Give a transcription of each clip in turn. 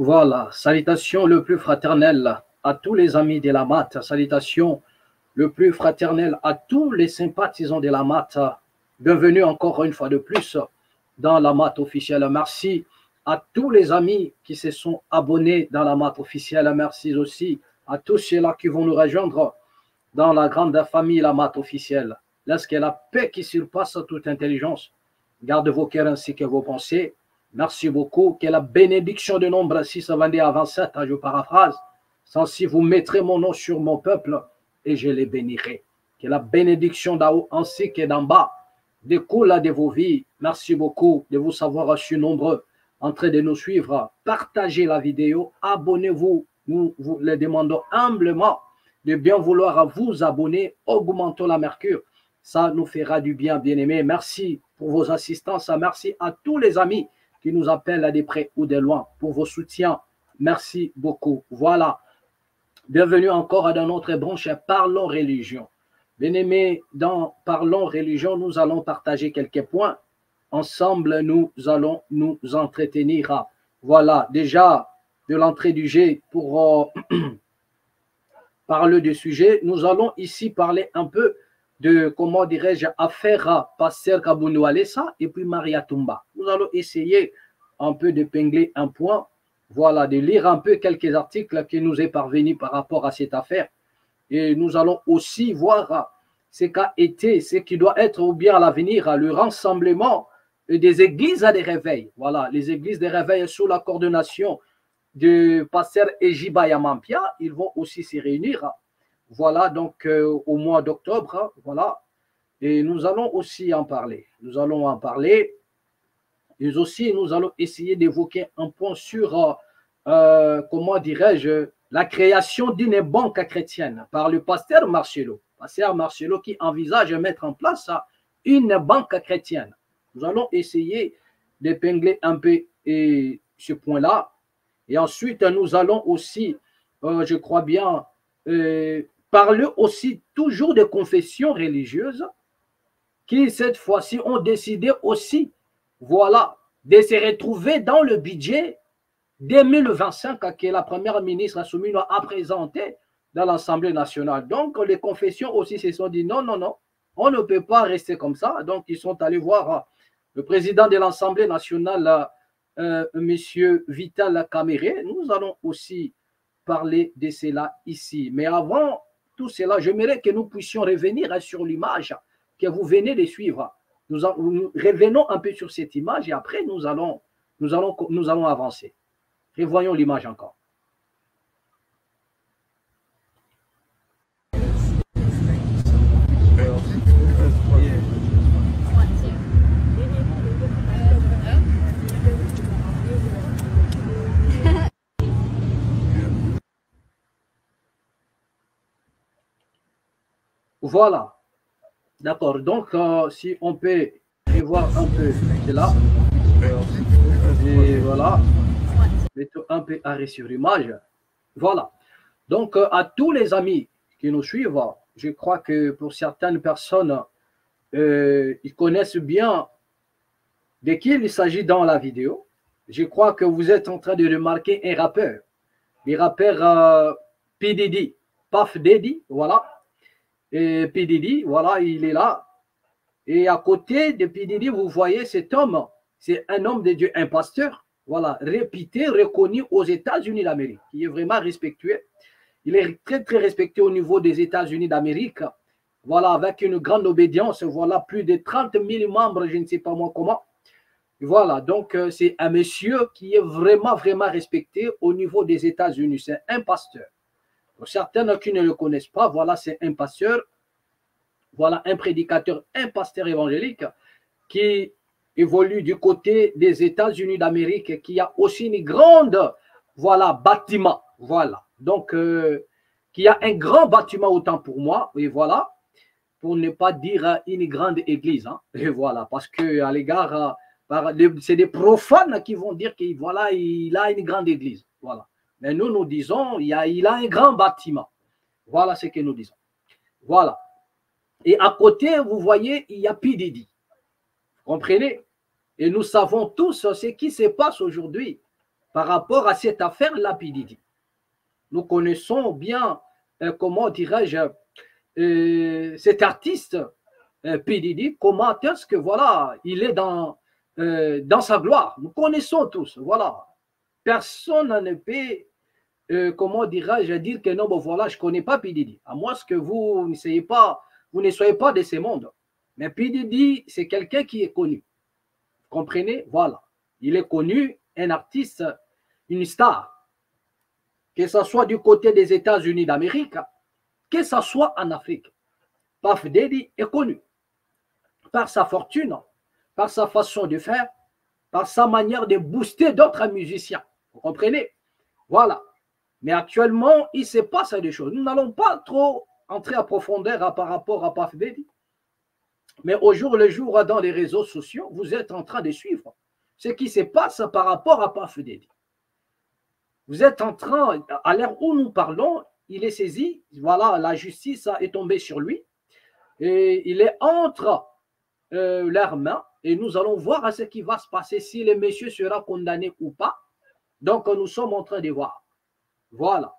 Voilà, salutations le plus fraternel à tous les amis de la MAT, salutations le plus fraternel à tous les sympathisants de la MAT. Bienvenue encore une fois de plus dans la MAT officielle. Merci à tous les amis qui se sont abonnés dans la MAT officielle. Merci aussi à tous ceux-là qui vont nous rejoindre dans la grande famille la MAT officielle. Lorsque la paix qui surpasse toute intelligence garde vos cœurs ainsi que vos pensées. Merci beaucoup. Que la bénédiction de nombre 6, 22 à 27, je paraphrase, sans si vous mettrez mon nom sur mon peuple et je les bénirai. Que la bénédiction d'en haut ainsi que d'en bas découle de vos vies. Merci beaucoup de vous savoir reçus nombreux en train de nous suivre. Partagez la vidéo, abonnez-vous. Nous vous le demandons humblement de bien vouloir vous abonner. Augmentons la mercure. Ça nous fera du bien, bien-aimés. Merci pour vos assistances. Merci à tous les amis qui nous appellent de près ou de loin pour vos soutiens. Merci beaucoup. Voilà. Bienvenue encore dans notre branche Parlons Religion. Bien-aimés, dans Parlons Religion, nous allons partager quelques points. Ensemble, nous allons nous entretenir. Voilà, déjà de l'entrée du jeu pour parler du sujet. Nous allons ici parler un peu de, comment dirais-je, affaire Pasteur Kabundou Alessa et puis Maria Toumba. Nous allons essayer un peu d'épingler un point, voilà, de lire un peu quelques articles qui nous est parvenus par rapport à cette affaire. Et nous allons aussi voir ce qu'a été, ce qui doit être ou bien à l'avenir, le rassemblement des églises de réveil. Voilà, les églises de réveil sous la coordination de Pasteur Ejiba Yamampia, ils vont aussi se réunir. Voilà, donc au mois d'octobre, voilà. Et nous allons aussi en parler. Nous allons en parler. Et aussi, nous allons essayer d'évoquer un point sur, comment dirais-je, la création d'une banque chrétienne par le pasteur Marcelo. Pasteur Marcelo qui envisage de mettre en place une banque chrétienne. Nous allons essayer d'épingler un peu ce point-là. Et ensuite, nous allons aussi, je crois bien, parler aussi toujours de confessions religieuses qui, cette fois-ci, ont décidé aussi, voilà, de se retrouver dans le budget 2025 que la première ministre Assoumino a présenté dans l'Assemblée nationale. Donc, les confessions aussi se sont dit non, non, non, on ne peut pas rester comme ça. Donc, ils sont allés voir le président de l'Assemblée nationale, Monsieur Vital Kamere. Nous allons aussi parler de cela ici. Mais avant tout cela, j'aimerais que nous puissions revenir sur l'image que vous venez de suivre. Nous revenons un peu sur cette image et après nous allons avancer. Revoyons l'image encore. Voilà. D'accord. Donc, si on peut revoir un peu cela. Et voilà. Mettons un peu arrêt sur l'image. Voilà. Donc, à tous les amis qui nous suivent, je crois que pour certaines personnes, ils connaissent bien de qui il s'agit dans la vidéo. Je crois que vous êtes en train de remarquer un rappeur. Le rappeur P. Diddy, Puff Daddy, voilà. Et P. Diddy, voilà, il est là. Et à côté de P. Diddy, vous voyez cet homme, c'est un homme de Dieu, un pasteur, voilà, réputé, reconnu aux États-Unis d'Amérique, qui est vraiment respectué. Il est très, très respecté au niveau des États-Unis d'Amérique. Voilà, avec une grande obédience, voilà, plus de 30 000 membres, je ne sais pas moi comment. Voilà, donc c'est un monsieur qui est vraiment, vraiment respecté au niveau des États-Unis. C'est un pasteur. Pour certains qui ne le connaissent pas, voilà, c'est un pasteur, voilà, un prédicateur, un pasteur évangélique qui évolue du côté des États-Unis d'Amérique, qui a aussi une grande, voilà, bâtiment, voilà. Donc, qui a un grand bâtiment autant pour moi, et voilà, pour ne pas dire une grande église, hein, et voilà, parce que à l'égard, c'est des profanes qui vont dire qu'il voilà, il a une grande église, voilà. Mais nous, nous disons, il a un grand bâtiment. Voilà ce que nous disons. Voilà. Et à côté, vous voyez, il y a P. Diddy. Vous comprenez? Et nous savons tous ce qui se passe aujourd'hui par rapport à cette affaire-là, P. Diddy. Nous connaissons bien, comment dirais-je, cet artiste, P. Diddy, comment est-ce que, voilà, il est dans sa gloire. Nous connaissons tous, voilà. Personne ne peut, comment dirais-je, dire que non, bon, voilà, je ne connais pas P. Diddy. À moins que vous ne soyez pas de ce monde. Mais P. Diddy, c'est quelqu'un qui est connu. Vous comprenez? Voilà. Il est connu, un artiste, une star. Que ce soit du côté des États-Unis d'Amérique, que ce soit en Afrique. Puff Daddy est connu par sa fortune, par sa façon de faire, par sa manière de booster d'autres musiciens. Vous comprenez? Voilà. Mais actuellement, il se passe des choses. Nous n'allons pas trop entrer en profondeur par rapport à Puff Daddy. Mais au jour le jour, dans les réseaux sociaux, vous êtes en train de suivre ce qui se passe par rapport à Puff Daddy. Vous êtes en train, à l'heure où nous parlons, il est saisi, voilà, la justice est tombée sur lui, et il est entre leurs mains, et nous allons voir à ce qui va se passer, si le monsieur sera condamné ou pas. Donc, nous sommes en train de voir. Voilà.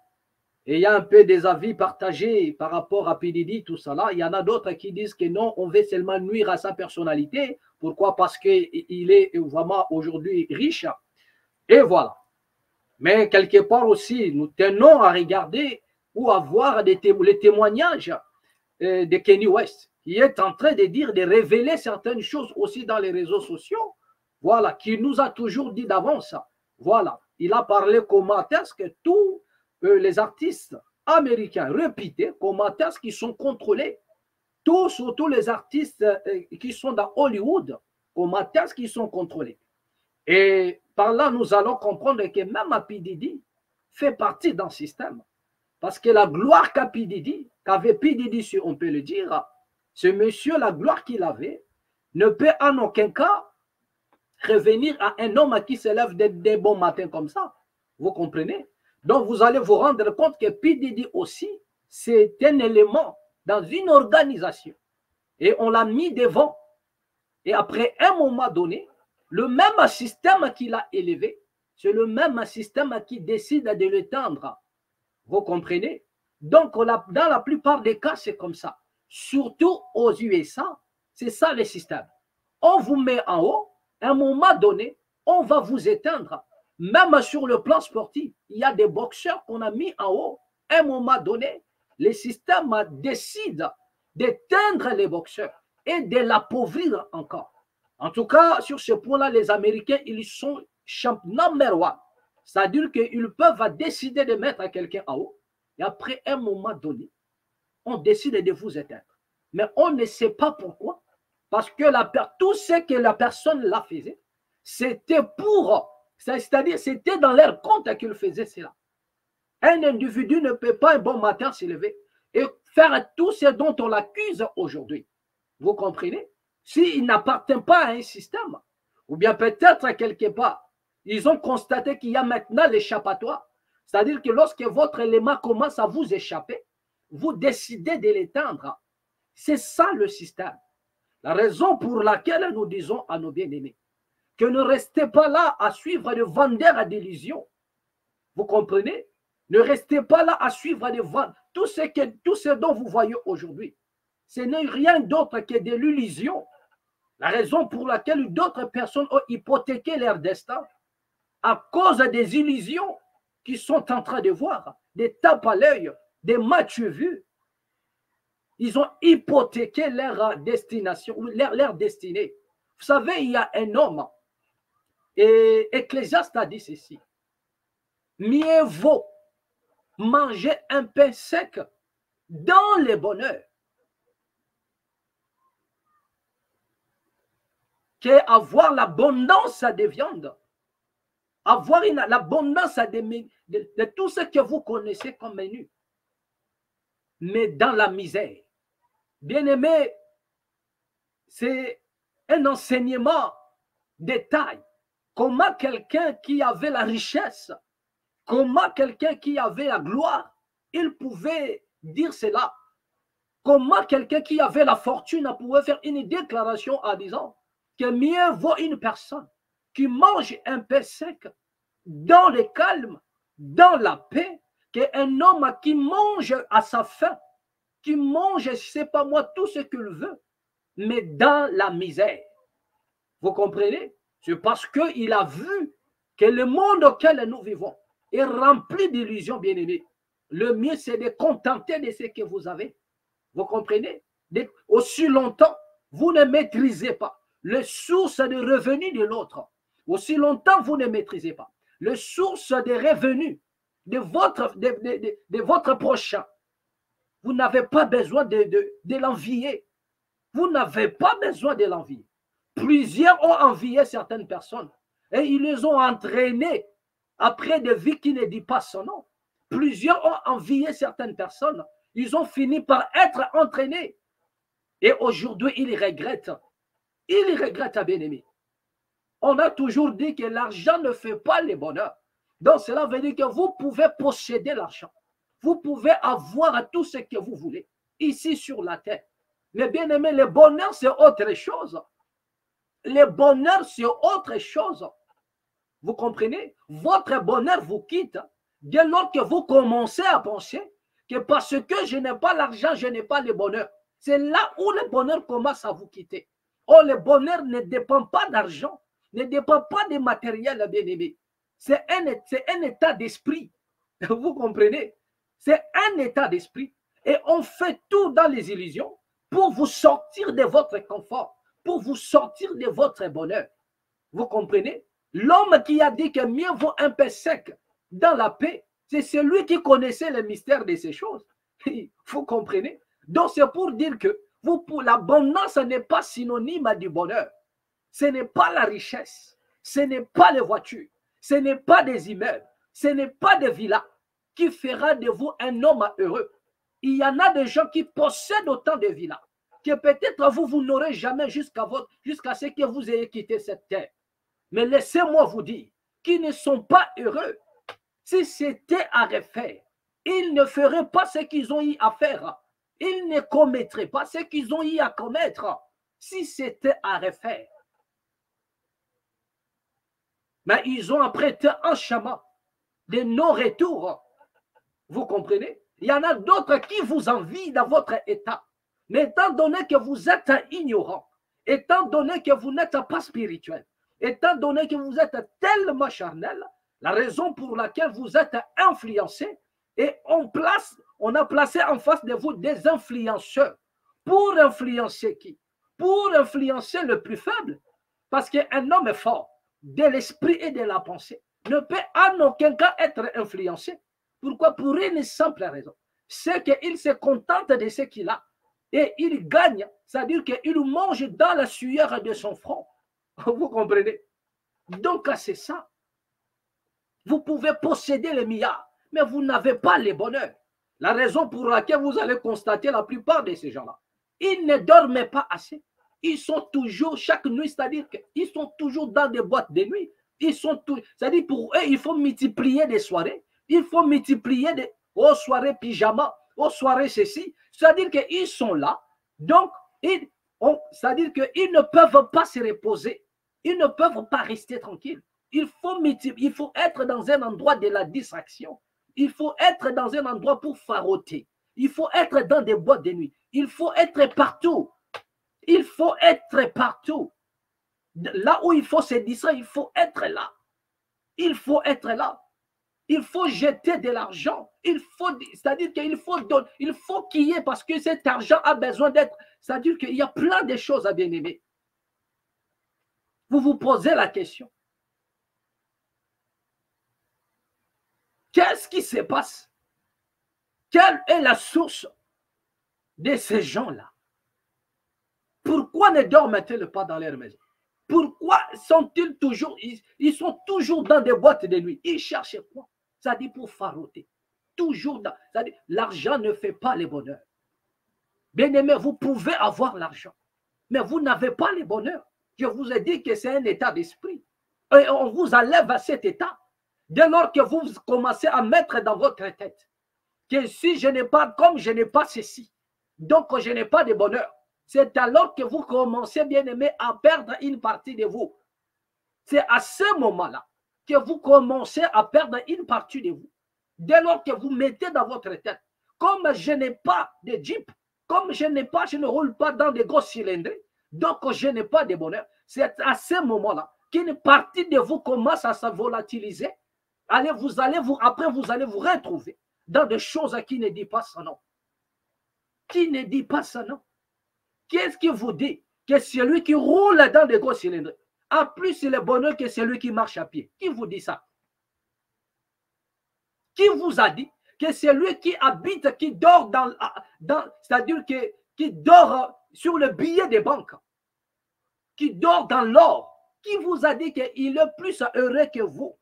Et il y a un peu des avis partagés par rapport à P. Diddy, tout ça là. Il y en a d'autres qui disent que non, on veut seulement nuire à sa personnalité. Pourquoi? Parce qu'il est vraiment aujourd'hui riche. Et voilà. Mais quelque part aussi, nous tenons à regarder ou à voir les témoignages de Kanye West, qui est en train de dire, de révéler certaines choses aussi dans les réseaux sociaux, voilà, qui nous a toujours dit d'avance. Voilà, il a parlé comment est-ce que tous les artistes américains réputés, comment est-ce qu'ils sont contrôlés, surtout les artistes qui sont dans Hollywood, comment est-ce qu'ils sont contrôlés. Et par là, nous allons comprendre que même P. Diddy fait partie d'un système. Parce que la gloire qu'avait P. Diddy, si on peut le dire, ce monsieur, la gloire qu'il avait, ne peut en aucun cas revenir à un homme qui se lève des bons matins comme ça. Vous comprenez? Donc, vous allez vous rendre compte que P. Diddy aussi, c'est un élément dans une organisation. Et on l'a mis devant. Et après un moment donné, le même système qu'il a élevé, c'est le même système qui décide de l'éteindre. Vous comprenez? Donc, dans la plupart des cas, c'est comme ça. Surtout aux USA, c'est ça le système. On vous met en haut, à un moment donné, on va vous éteindre. Même sur le plan sportif, il y a des boxeurs qu'on a mis en haut. À un moment donné, le système décide d'éteindre les boxeurs et de l'appauvrir encore. En tout cas, sur ce point-là, les Américains, ils sont number one. C'est-à-dire qu'ils peuvent décider de mettre quelqu'un en haut et après un moment donné, on décide de vous éteindre. Mais on ne sait pas pourquoi. Parce que tout ce que la personne là faisait, c'était c'est-à-dire c'était dans leur compte qu'il faisait cela. Un individu ne peut pas un bon matin se lever et faire tout ce dont on l'accuse aujourd'hui. Vous comprenez? S'il n'appartient pas à un système, ou bien peut-être quelque part, ils ont constaté qu'il y a maintenant l'échappatoire. C'est-à-dire que lorsque votre élément commence à vous échapper, vous décidez de l'éteindre. C'est ça le système. La raison pour laquelle nous disons à nos bien-aimés que ne restez pas là à suivre des vendeurs d'illusions. Vous comprenez? Ne restez pas là à suivre des vendeurs. Tout ce dont vous voyez aujourd'hui, ce n'est rien d'autre que de l'illusion. La raison pour laquelle d'autres personnes ont hypothéqué leur destin à cause des illusions qu'ils sont en train de voir, des tapes à l'œil, des matchs vus. Ils ont hypothéqué leur destination, leur destinée. Vous savez, il y a un homme, et Ecclésiaste a dit ceci: mieux vaut manger un pain sec dans le bonheur qu'avoir l'abondance de viande, avoir l'abondance de tout ce que vous connaissez comme menu, mais dans la misère. Bien aimé, c'est un enseignement détail. Comment quelqu'un qui avait la richesse, comment quelqu'un qui avait la gloire, il pouvait dire cela. Comment quelqu'un qui avait la fortune pouvait faire une déclaration en disant que mieux vaut une personne qui mange un pain sec dans le calme, dans la paix, qu'un homme qui mange à sa faim, qui mange, je ne sais pas moi, tout ce qu'il veut, mais dans la misère. Vous comprenez? C'est parce qu'il a vu que le monde auquel nous vivons est rempli d'illusions, bien-aimés. Le mieux, c'est de contenter de ce que vous avez. Vous comprenez? Aussi longtemps, vous ne maîtrisez pas les sources de revenus de l'autre. Aussi longtemps, vous ne maîtrisez pas les sources de revenus de votre prochain. Vous n'avez pas besoin de l'envier. Vous n'avez pas besoin de l'envier. Plusieurs ont envié certaines personnes et ils les ont entraînées après des vies qui ne disent pas son nom. Plusieurs ont envié certaines personnes. Ils ont fini par être entraînés. Et aujourd'hui, ils regrettent. Ils regrettent, bien-aimés. On a toujours dit que l'argent ne fait pas le bonheur. Donc, cela veut dire que vous pouvez posséder l'argent. Vous pouvez avoir tout ce que vous voulez ici sur la terre. Mais bien aimé, le bonheur, c'est autre chose. Le bonheur, c'est autre chose. Vous comprenez? Votre bonheur vous quitte dès lors que vous commencez à penser que parce que je n'ai pas l'argent, je n'ai pas le bonheur. C'est là où le bonheur commence à vous quitter. Oh, le bonheur ne dépend pas d'argent, ne dépend pas de matériel, bien aimé. C'est un état d'esprit. Vous comprenez? C'est un état d'esprit. Et on fait tout dans les illusions pour vous sortir de votre confort, pour vous sortir de votre bonheur. Vous comprenez? L'homme qui a dit que mieux vaut un pain sec dans la paix, c'est celui qui connaissait le mystère de ces choses. Vous comprenez? Donc c'est pour dire que l'abondance n'est pas synonyme du bonheur. Ce n'est pas la richesse, ce n'est pas les voitures, ce n'est pas des immeubles, ce n'est pas des villas qui fera de vous un homme heureux. Il y en a des gens qui possèdent autant de villas que peut-être vous n'aurez jamais jusqu'à ce que vous ayez quitté cette terre. Mais laissez-moi vous dire qu'ils ne sont pas heureux. Si c'était à refaire, ils ne feraient pas ce qu'ils ont eu à faire. Ils ne commettraient pas ce qu'ils ont eu à commettre. Si c'était à refaire. Mais ils ont apprêté un chemin de non-retour. Vous comprenez? Il y en a d'autres qui vous envient dans votre état. Mais étant donné que vous êtes ignorant, étant donné que vous n'êtes pas spirituel, étant donné que vous êtes tellement charnel, la raison pour laquelle vous êtes influencé, et on a placé en face de vous des influenceurs. Pour influencer qui? Pour influencer le plus faible. Parce qu'un homme est fort de l'esprit et de la pensée ne peut en aucun cas être influencé. Pourquoi? Pour une simple raison. C'est qu'il se contente de ce qu'il a. Et il gagne, c'est-à-dire qu'il mange dans la sueur de son front. Vous comprenez? Donc, c'est ça. Vous pouvez posséder les milliards, mais vous n'avez pas les bonheurs. La raison pour laquelle vous allez constater la plupart de ces gens-là, ils ne dorment pas assez. Ils sont toujours, chaque nuit, c'est-à-dire qu'ils sont toujours dans des boîtes de nuit. C'est-à-dire pour eux, il faut multiplier des soirées. Il faut multiplier aux soirées pyjama, aux soirées ceci. C'est-à-dire qu'ils sont là. Donc, c'est-à-dire qu'ils ne peuvent pas se reposer. Ils ne peuvent pas rester tranquilles. Il faut être dans un endroit de la distraction. Il faut être dans un endroit pour faroter. Il faut être dans des boîtes de nuit. Il faut être partout. Il faut être partout. Là où il faut se distraire, il faut être là. Il faut être là. Il faut jeter de l'argent. C'est-à-dire qu'il faut donner, il faut qu'il y ait, parce que cet argent a besoin d'être. C'est-à-dire qu'il y a plein de choses à bien aimer. Vous vous posez la question. Qu'est-ce qui se passe? Quelle est la source de ces gens-là? Pourquoi ne dorment-ils pas dans leur maison? Pourquoi sont-ils toujours, ils sont toujours dans des boîtes de nuit? Ils cherchent quoi? Ça dit pour faroter. Toujours dans, ça dit, l'argent ne fait pas le bonheur. Bien-aimé, vous pouvez avoir l'argent, mais vous n'avez pas le bonheur. Je vous ai dit que c'est un état d'esprit. Et on vous enlève à cet état. Dès lors que vous commencez à mettre dans votre tête que si je n'ai pas, comme je n'ai pas ceci, donc je n'ai pas de bonheur. C'est alors que vous commencez, bien aimé, à perdre une partie de vous. C'est à ce moment-là que vous commencez à perdre une partie de vous. Dès lors que vous mettez dans votre tête, comme je n'ai pas de Jeep, comme je ne roule pas dans des gros cylindres, donc je n'ai pas de bonheur. C'est à ce moment-là qu'une partie de vous commence à se volatiliser. Après, vous allez vous retrouver dans des choses qui ne disent pas son nom. Qui ne dit pas son nom? Qu'est-ce qui vous dit que celui qui roule dans des gros cylindres a plus le bonheur que celui qui marche à pied? Qui vous dit ça? Qui vous a dit que celui qui habite, qui dort c'est-à-dire qui dort sur le billet des banques, qui dort dans l'or, qui vous a dit qu'il est plus heureux que vous,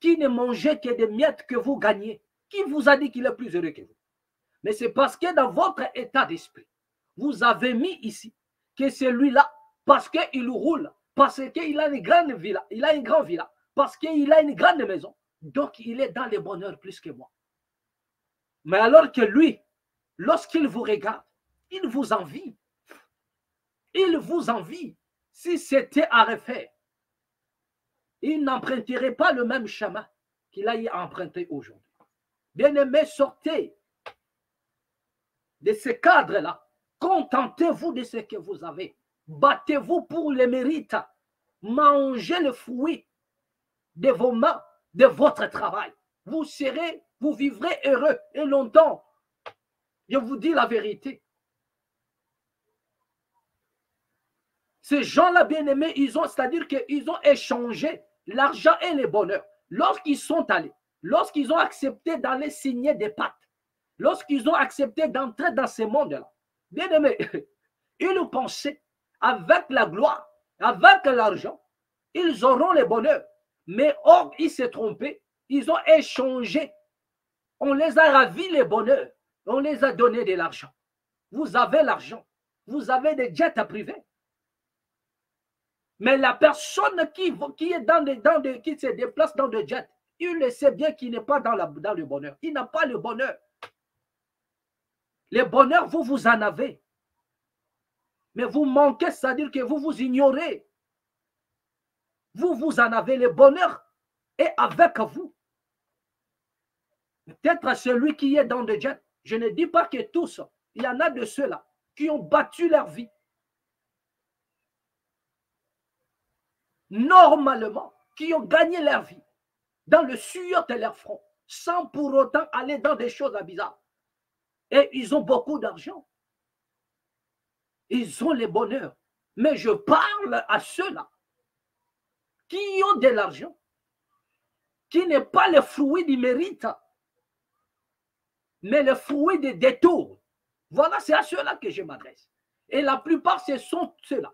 qui ne mangeait que des miettes que vous gagnez? Qui vous a dit qu'il est plus heureux que vous? Mais c'est parce que dans votre état d'esprit, vous avez mis ici que celui-là, parce qu'il roule, parce qu'il a une grande villa, il a une grande villa, parce qu'il a une grande maison, donc il est dans le bonheur plus que moi. Mais alors que lui, lorsqu'il vous regarde, il vous envie. Il vous envie. Si c'était à refaire, il n'emprunterait pas le même chemin qu'il a emprunté aujourd'hui. Bien-aimés, sortez de ce cadre-là. Contentez-vous de ce que vous avez. Battez-vous pour les mérites. Mangez le fruit de vos mains, de votre travail. Vous vivrez heureux et longtemps. Je vous dis la vérité. Ces gens-là, bien-aimés, c'est-à-dire qu'ils ont échangé l'argent et le bonheur. Lorsqu'ils sont allés, lorsqu'ils ont accepté d'aller signer des pactes, lorsqu'ils ont accepté d'entrer dans ce monde-là, bien-aimés, ils pensaient avec la gloire, avec l'argent, ils auront le bonheur. Mais or, ils s'est trompés. Ils ont échangé. On les a ravis le bonheur. On les a donné de l'argent. Vous avez l'argent. Vous avez des jets privés. Mais la personne qui se déplace dans des jets, il le sait bien qu'il n'est pas dans le bonheur. Il n'a pas le bonheur. Le bonheur, vous en avez. Mais vous manquez, c'est-à-dire que vous ignorez. Vous en avez. Le bonheur est avec vous. Peut-être celui qui est dans des jets. Je ne dis pas que tous. Il y en a de ceux-là qui ont battu leur vie. Normalement, qui ont gagné leur vie dans le sueur de leur front, sans pour autant aller dans des choses bizarres. Et ils ont beaucoup d'argent. Ils ont le bonheur. Mais je parle à ceux-là qui ont de l'argent, qui n'est pas le fruit du mérite, mais le fruit des détours. Voilà, c'est à ceux-là que je m'adresse. Et la plupart, ce sont ceux-là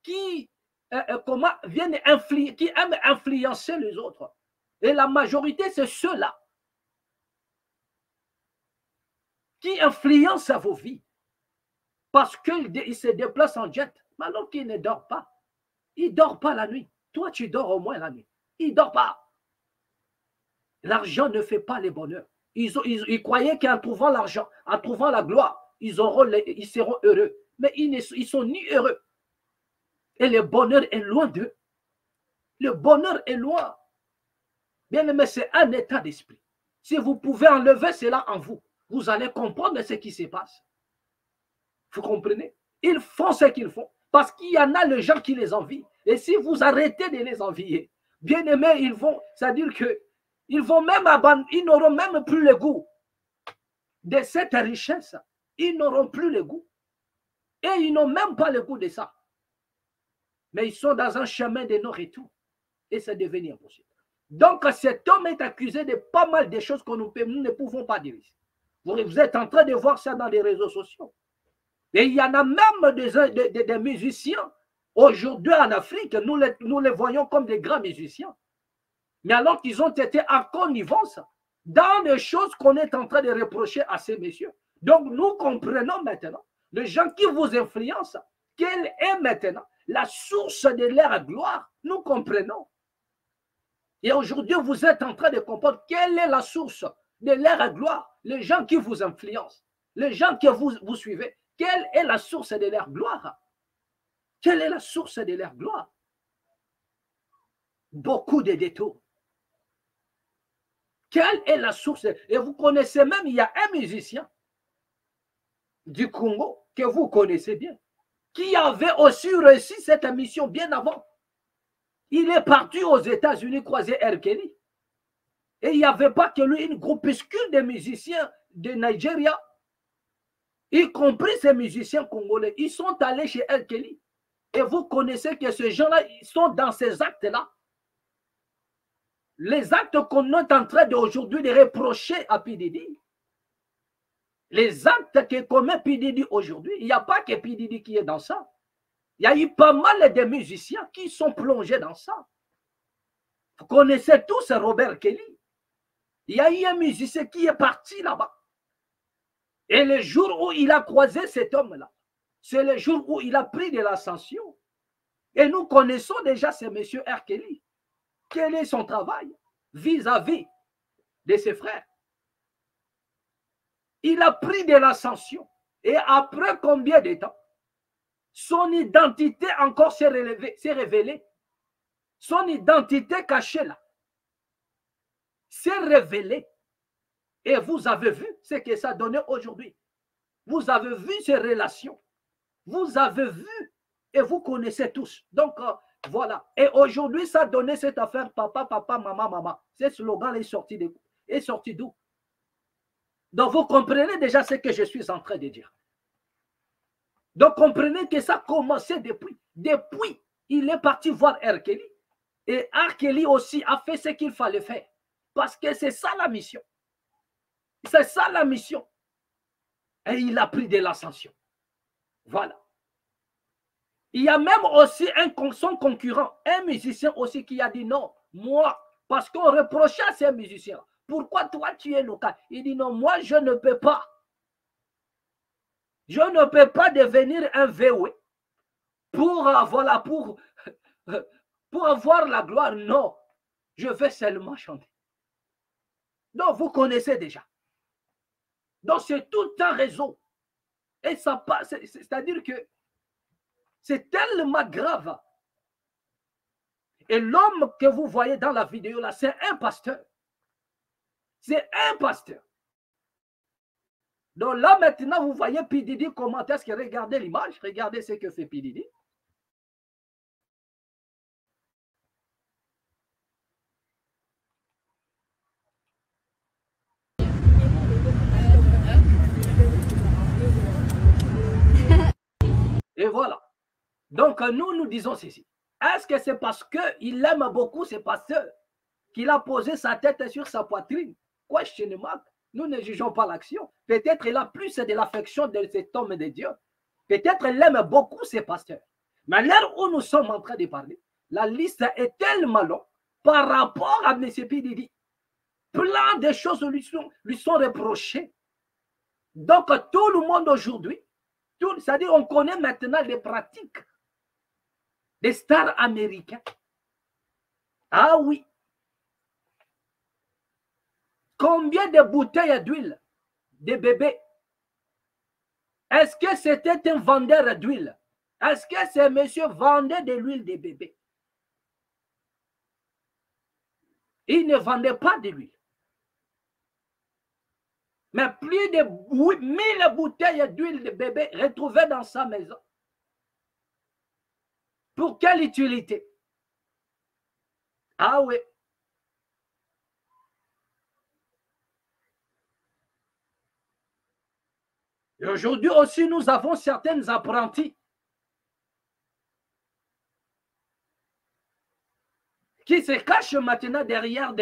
qui qui aiment influencer les autres. Et la majorité, c'est ceux-là qui influencent vos vies. Parce qu'ils se déplacent en jet, alors qu'ils ne dorment pas. Ils ne dorment pas la nuit. Toi, tu dors au moins la nuit. Ils ne dorment pas. L'argent ne fait pas les bonheurs. Ils croyaient qu'en trouvant l'argent, en trouvant la gloire, ils seront heureux. Mais ils ne sont ni heureux. Et le bonheur est loin d'eux. Le bonheur est loin. Bien aimé, c'est un état d'esprit. Si vous pouvez enlever cela en vous, vous allez comprendre ce qui se passe. Vous comprenez? Ils font ce qu'ils font parce qu'il y en a les gens qui les envient. Et si vous arrêtez de les envier, bien aimé, c'est-à-dire que ils n'auront même plus le goût de cette richesse. Ils n'auront plus le goût. Et ils n'ont même pas le goût de ça. Mais ils sont dans un chemin de non-retour. Et c'est devenu impossible. Donc, cet homme est accusé de pas mal de choses que nous ne pouvons pas dire ici. Vous êtes en train de voir ça dans les réseaux sociaux. Et il y en a même des musiciens. Aujourd'hui en Afrique, nous les voyons comme des grands musiciens. Mais alors qu'ils ont été en connivence dans les choses qu'on est en train de reprocher à ces messieurs. Donc, nous comprenons maintenant, les gens qui vous influencent, quelle est maintenant la source de leur gloire. Nous comprenons. Et aujourd'hui, vous êtes en train de comprendre quelle est la source de leur gloire. Les gens qui vous influencent, les gens que vous suivez, quelle est la source de leur gloire? Quelle est la source de leur gloire? Beaucoup de détours. Quelle est la source? Et vous connaissez même, il y a un musicien du Congo que vous connaissez bien, qui avait aussi réussi cette mission bien avant. Il est parti aux États-Unis croiser R. Kelly. Et il n'y avait pas que lui, une groupuscule de musiciens de Nigeria, y compris ces musiciens congolais, ils sont allés chez R. Kelly. Et vous connaissez que ces gens-là, ils sont dans ces actes-là. Les actes qu'on est en train d'aujourd'hui de reprocher à P. Diddy, les actes que commet P. Diddy aujourd'hui, il n'y a pas que P. Diddy qui est dans ça. Il y a eu pas mal de musiciens qui sont plongés dans ça. Vous connaissez tous Robert Kelly. Il y a eu un musicien qui est parti là-bas. Et le jour où il a croisé cet homme-là, c'est le jour où il a pris de l'ascension. Et nous connaissons déjà ce monsieur R. Kelly. Quel est son travail vis-à-vis de ses frères? Il a pris de l'ascension. Et après combien de temps? Son identité encore s'est révélée. Son identité cachée là s'est révélée. Et vous avez vu ce que ça donnait aujourd'hui. Vous avez vu ces relations. Vous avez vu et vous connaissez tous. Donc, voilà. Et aujourd'hui, ça donnait cette affaire papa, papa, maman, maman. Ce slogan est sorti d'où? Donc, vous comprenez déjà ce que je suis en train de dire. Donc, comprenez que ça a commencé depuis. Depuis, il est parti voir R. Kelly. Et R. Kelly aussi a fait ce qu'il fallait faire. Parce que c'est ça la mission. C'est ça la mission. Et il a pris de l'ascension. Voilà. Il y a même aussi son concurrent, un musicien aussi qui a dit non, moi, parce qu'on reprochait à ces musiciens, pourquoi toi tu es local? Il dit non, moi je ne peux pas. Je ne peux pas devenir un VW pour, voilà, pour avoir la gloire. Non, je vais seulement chanter. Donc vous connaissez déjà. Donc c'est tout un réseau. Et ça passe, c'est-à-dire que c'est tellement grave. Et l'homme que vous voyez dans la vidéo là, c'est un pasteur. C'est un pasteur. Donc là maintenant, vous voyez P. Diddy comment est-ce que regardez l'image, regardez ce que fait P. Diddy. Et voilà. Donc nous disons ceci. Est-ce que c'est parce qu'il aime beaucoup ses pasteurs qu'il a posé sa tête sur sa poitrine? Question mark. Nous ne jugeons pas l'action. Peut-être il a plus de l'affection de cet homme de Dieu. Peut-être il aime beaucoup ses pasteurs. Mais à l'heure où nous sommes en train de parler, la liste est tellement longue par rapport à M. P. Diddy. Plein de choses lui sont reprochées. Donc tout le monde aujourd'hui, c'est-à-dire on connaît maintenant les pratiques des stars américains. Ah oui. Combien de bouteilles d'huile de bébé? Est-ce que c'était un vendeur d'huile? Est-ce que ce monsieur vendait de l'huile de bébé? Il ne vendait pas de l'huile. Mais plus de 1000 bouteilles d'huile de bébé retrouvées dans sa maison. Pour quelle utilité? Ah oui. Et aujourd'hui aussi, nous avons certains apprentis qui se cachent maintenant derrière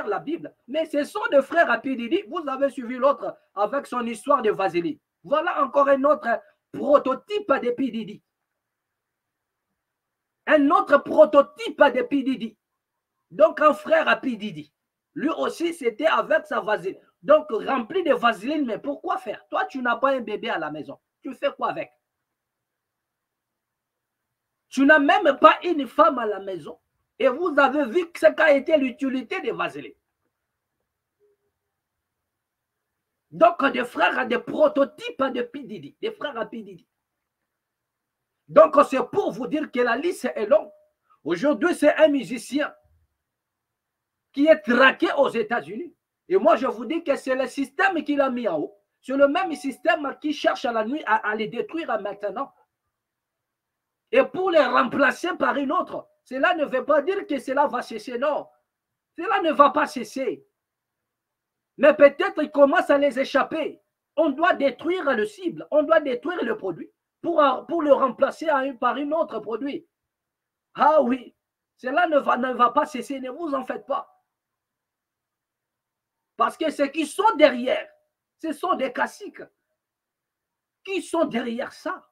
la Bible. Mais ce sont des frères à P. Diddy. Vous avez suivi l'autre avec son histoire de vaseline. Voilà encore un autre prototype de P. Diddy. Un autre prototype de P. Diddy. Donc un frère à P. Diddy. Lui aussi, c'était avec sa vaseline. Donc rempli de vaseline, mais pourquoi faire? Toi, tu n'as pas un bébé à la maison. Tu fais quoi avec? Tu n'as même pas une femme à la maison. Et vous avez vu ce qu'a été l'utilité des vaselines. Donc, des frères à des prototypes de P. Diddy, des frères à P. Diddy. Donc, c'est pour vous dire que la liste est longue. Aujourd'hui, c'est un musicien qui est traqué aux États-Unis. Et moi, je vous dis que c'est le système qu'il a mis en haut. C'est le même système qui cherche à la nuit à les détruire maintenant. Et pour les remplacer par une autre. Cela ne veut pas dire que cela va cesser, non. Cela ne va pas cesser. Mais peut-être il commence à les échapper. On doit détruire le cible, on doit détruire le produit pour le remplacer par un autre produit. Ah oui, cela ne va pas cesser, ne vous en faites pas. Parce que ceux qui sont derrière, ce sont des classiques. Qui sont derrière ça?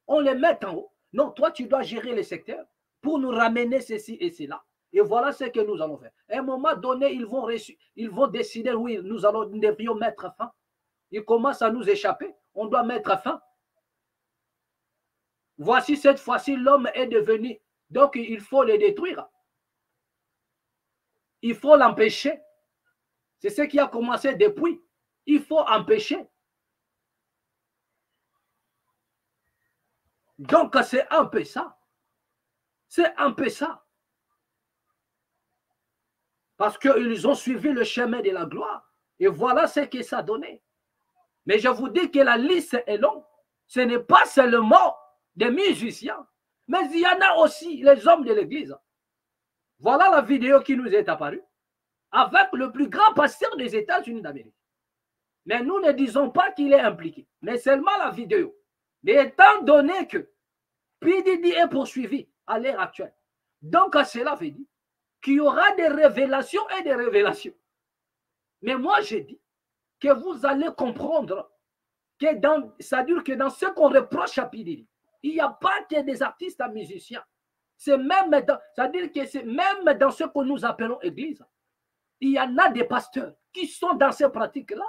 On les met en haut. Non, toi, tu dois gérer les secteurs pour nous ramener ceci et cela. Et voilà ce que nous allons faire. À un moment donné, ils vont décider, oui, nous devrions mettre fin. Ils commencent à nous échapper. On doit mettre fin. Voici cette fois-ci, l'homme est devenu. Donc, il faut le détruire. Il faut l'empêcher. C'est ce qui a commencé depuis. Il faut empêcher. Donc, c'est un peu ça. C'est un peu ça. Parce qu'ils ont suivi le chemin de la gloire. Et voilà ce que ça a donné. Mais je vous dis que la liste est longue. Ce n'est pas seulement des musiciens, mais il y en a aussi les hommes de l'église. Voilà la vidéo qui nous est apparue avec le plus grand pasteur des États-Unis d'Amérique. Mais nous ne disons pas qu'il est impliqué, mais seulement la vidéo. Mais étant donné que PDD est poursuivi à l'heure actuelle, donc cela veut dire qu'il y aura des révélations et des révélations. Mais moi, je dis que vous allez comprendre que c'est-à-dire que dans ce qu'on reproche à PDD, il n'y a pas que des artistes et musiciens. C'est même c'est-à-dire que c'est même dans ce que nous appelons église. Il y en a des pasteurs qui sont dans ces pratiques-là,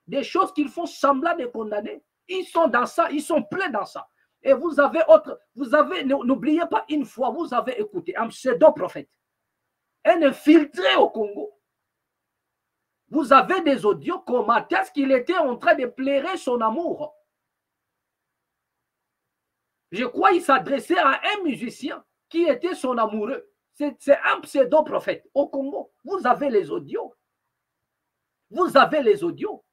des choses qu'ils font semblant de condamner. Ils sont dans ça, ils sont pleins dans ça. Et vous avez n'oubliez pas une fois, vous avez écouté un pseudo-prophète, un infiltré au Congo. Vous avez des audios comme attestent qu'il était en train de plairer son amour. Je crois qu'il s'adressait à un musicien qui était son amoureux. C'est un pseudo-prophète au Congo. Vous avez les audios. Vous avez les audios.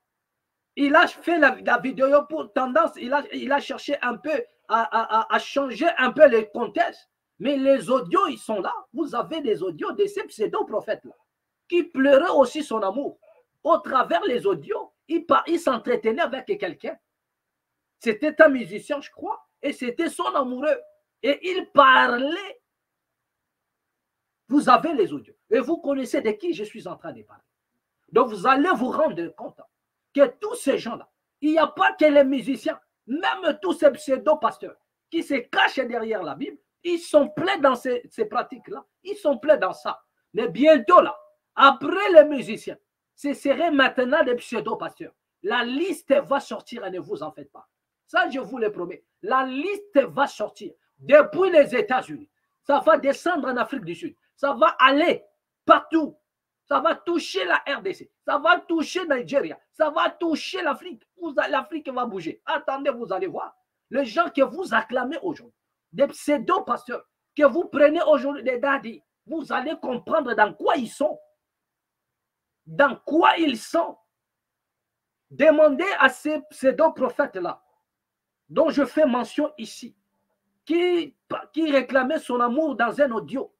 Il a fait la vidéo pour tendance, il a cherché un peu à changer un peu les contextes. Mais les audios, ils sont là. Vous avez les audios de ces pseudo-prophètes-là qui pleuraient aussi son amour. Au travers les audios, il s'entretenait avec quelqu'un. C'était un musicien, je crois, et c'était son amoureux. Et il parlait. Vous avez les audios. Et vous connaissez de qui je suis en train de parler. Donc, vous allez vous rendre compte que tous ces gens-là, il n'y a pas que les musiciens, même tous ces pseudo-pasteurs qui se cachent derrière la Bible, ils sont pleins dans ces pratiques-là. Ils sont pleins dans ça. Mais bientôt, là, après les musiciens, ce serait maintenant des pseudo-pasteurs. La liste va sortir et ne vous en faites pas. Ça, je vous le promets. La liste va sortir depuis les États-Unis. Ça va descendre en Afrique du Sud. Ça va aller partout. Ça va toucher la RDC. Ça va toucher Nigeria. Ça va toucher l'Afrique. L'Afrique va bouger. Attendez, vous allez voir. Les gens que vous acclamez aujourd'hui, des pseudo-pasteurs que vous prenez aujourd'hui des dadis, vous allez comprendre dans quoi ils sont. Dans quoi ils sont. Demandez à ces pseudo-prophètes-là, dont je fais mention ici, qui réclamait son amour dans un audio,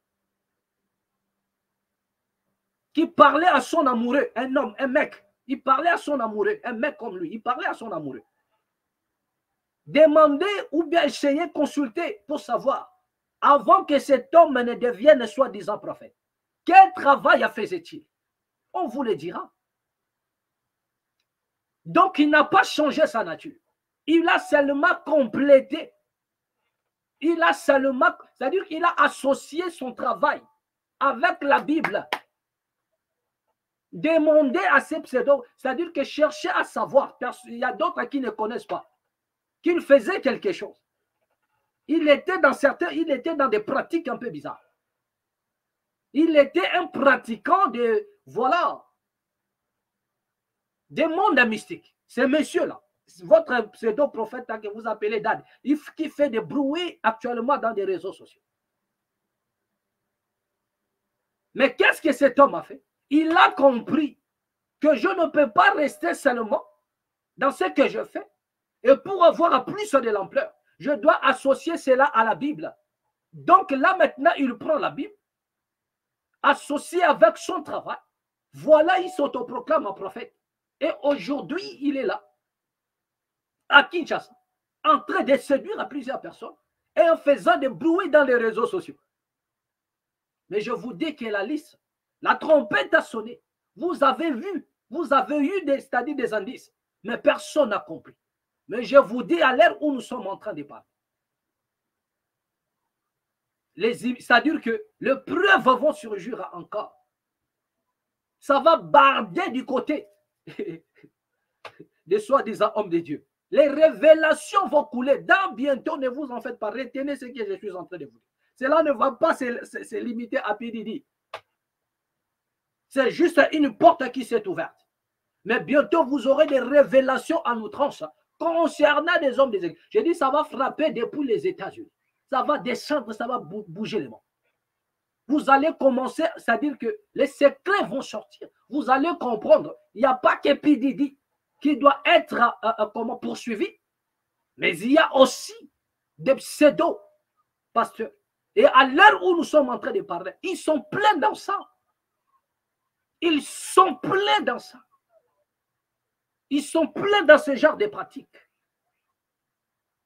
qui parlait à son amoureux, un homme, un mec, il parlait à son amoureux, un mec comme lui, il parlait à son amoureux. Demandez ou bien essayez de consulter pour savoir, avant que cet homme ne devienne soi-disant prophète, quel travail faisait-il? On vous le dira. Donc, il n'a pas changé sa nature. Il a seulement complété. Il a seulement, c'est-à-dire qu'il a associé son travail avec la Bible. Demandez à ces pseudos, c'est-à-dire que cherchez à savoir, parce qu'il y a d'autres qui ne connaissent pas, qu'il faisait quelque chose. Il était dans des pratiques un peu bizarres. Il était un pratiquant de, voilà, des mondes mystiques. Ce monsieur-là, votre pseudo-prophète que vous appelez Dad, qui fait des bruits actuellement dans des réseaux sociaux. Mais qu'est-ce que cet homme a fait? Il a compris que je ne peux pas rester seulement dans ce que je fais. Et pour avoir plus de l'ampleur, je dois associer cela à la Bible. Donc là, maintenant, il prend la Bible, associé avec son travail. Voilà, il s'autoproclame un prophète. Et aujourd'hui, il est là, à Kinshasa, en train de séduire à plusieurs personnes et en faisant des bruits dans les réseaux sociaux. Mais je vous dis que la liste, la trompette a sonné. Vous avez vu, vous avez eu c'est-à-dire des indices, mais personne n'a compris. Mais je vous dis à l'heure où nous sommes en train de parler, c'est-à-dire que les preuves vont surgir encore. Ça va barder du côté des soi-disant hommes de Dieu. Les révélations vont couler. Dans bientôt, ne vous en faites pas. Retenez ce que je suis en train de vous dire. Cela ne va pas se limiter à Pididi. C'est juste une porte qui s'est ouverte. Mais bientôt, vous aurez des révélations en outrance concernant des hommes des églises. J'ai dit, ça va frapper depuis les États-Unis. Ça va descendre, ça va bouger les mondes. Vous allez commencer, c'est-à-dire que les secrets vont sortir. Vous allez comprendre. Il n'y a pas que Pididi qui doit être poursuivi, mais il y a aussi des pseudo-pasteurs. Et à l'heure où nous sommes en train de parler, ils sont pleins dans ça. Ils sont pleins dans ça. Ils sont pleins dans ce genre de pratiques.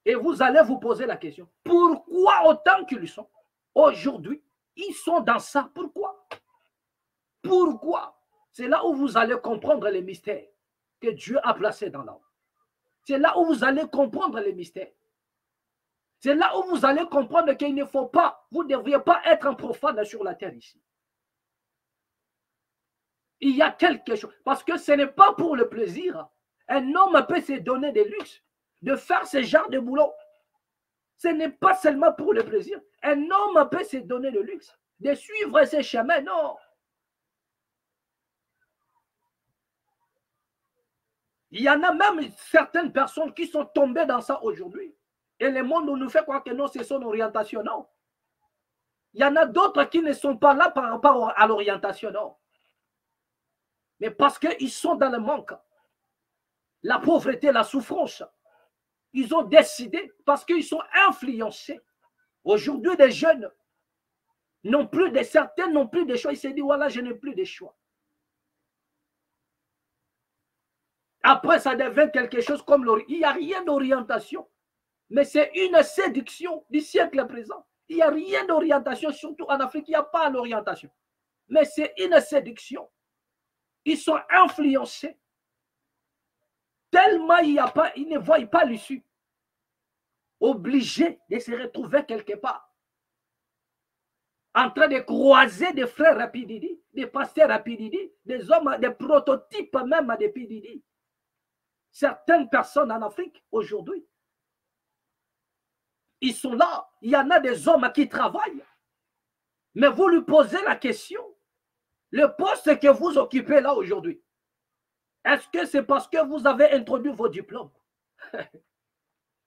Et vous allez vous poser la question, pourquoi autant qu'ils sont aujourd'hui, ils sont dans ça? Pourquoi? Pourquoi? C'est là où vous allez comprendre les mystères que Dieu a placés dans l'homme. C'est là où vous allez comprendre les mystères. C'est là où vous allez comprendre qu'il ne faut pas, vous ne devriez pas être un profane sur la terre ici. Il y a quelque chose, parce que ce n'est pas pour le plaisir. Un homme peut se donner des luxes, de faire ce genre de boulot. Ce n'est pas seulement pour le plaisir. Un homme peut se donner le luxe de suivre ses chemins. Non. Il y en a même certaines personnes qui sont tombées dans ça aujourd'hui. Et le monde nous fait croire que non, c'est son orientation. Non. Il y en a d'autres qui ne sont pas là par rapport à l'orientation. Non. Mais parce qu'ils sont dans le manque, la pauvreté, la souffrance, ils ont décidé, parce qu'ils sont influencés. Aujourd'hui, des jeunes n'ont plus de certains, n'ont plus de choix. Ils se disent, voilà, je n'ai plus de choix. Après, ça devient quelque chose comme il n'y a rien d'orientation. Mais c'est une séduction du siècle présent. Il n'y a rien d'orientation, surtout en Afrique, il n'y a pas d'orientation. Mais c'est une séduction. Ils sont influencés. Tellement ils ne voient pas l'issue. Obligés de se retrouver quelque part. En train de croiser des frères Rapididi, des pasteurs Rapididi, des hommes, des prototypes même de Pididi. Certaines personnes en Afrique aujourd'hui, ils sont là. Il y en a des hommes qui travaillent. Mais vous lui posez la question, le poste que vous occupez là aujourd'hui, est-ce que c'est parce que vous avez introduit vos diplômes?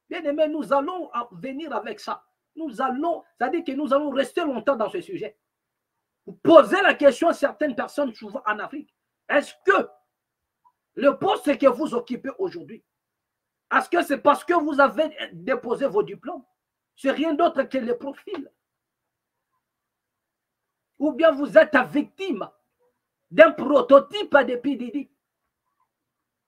Bien aimé, nous allons venir avec ça. Nous allons, c'est-à-dire que nous allons rester longtemps dans ce sujet. Vous posez la question à certaines personnes, souvent en Afrique. Est-ce que le poste que vous occupez aujourd'hui, est-ce que c'est parce que vous avez déposé vos diplômes? C'est rien d'autre que les profils. Ou bien vous êtes victime d'un prototype de Pididi.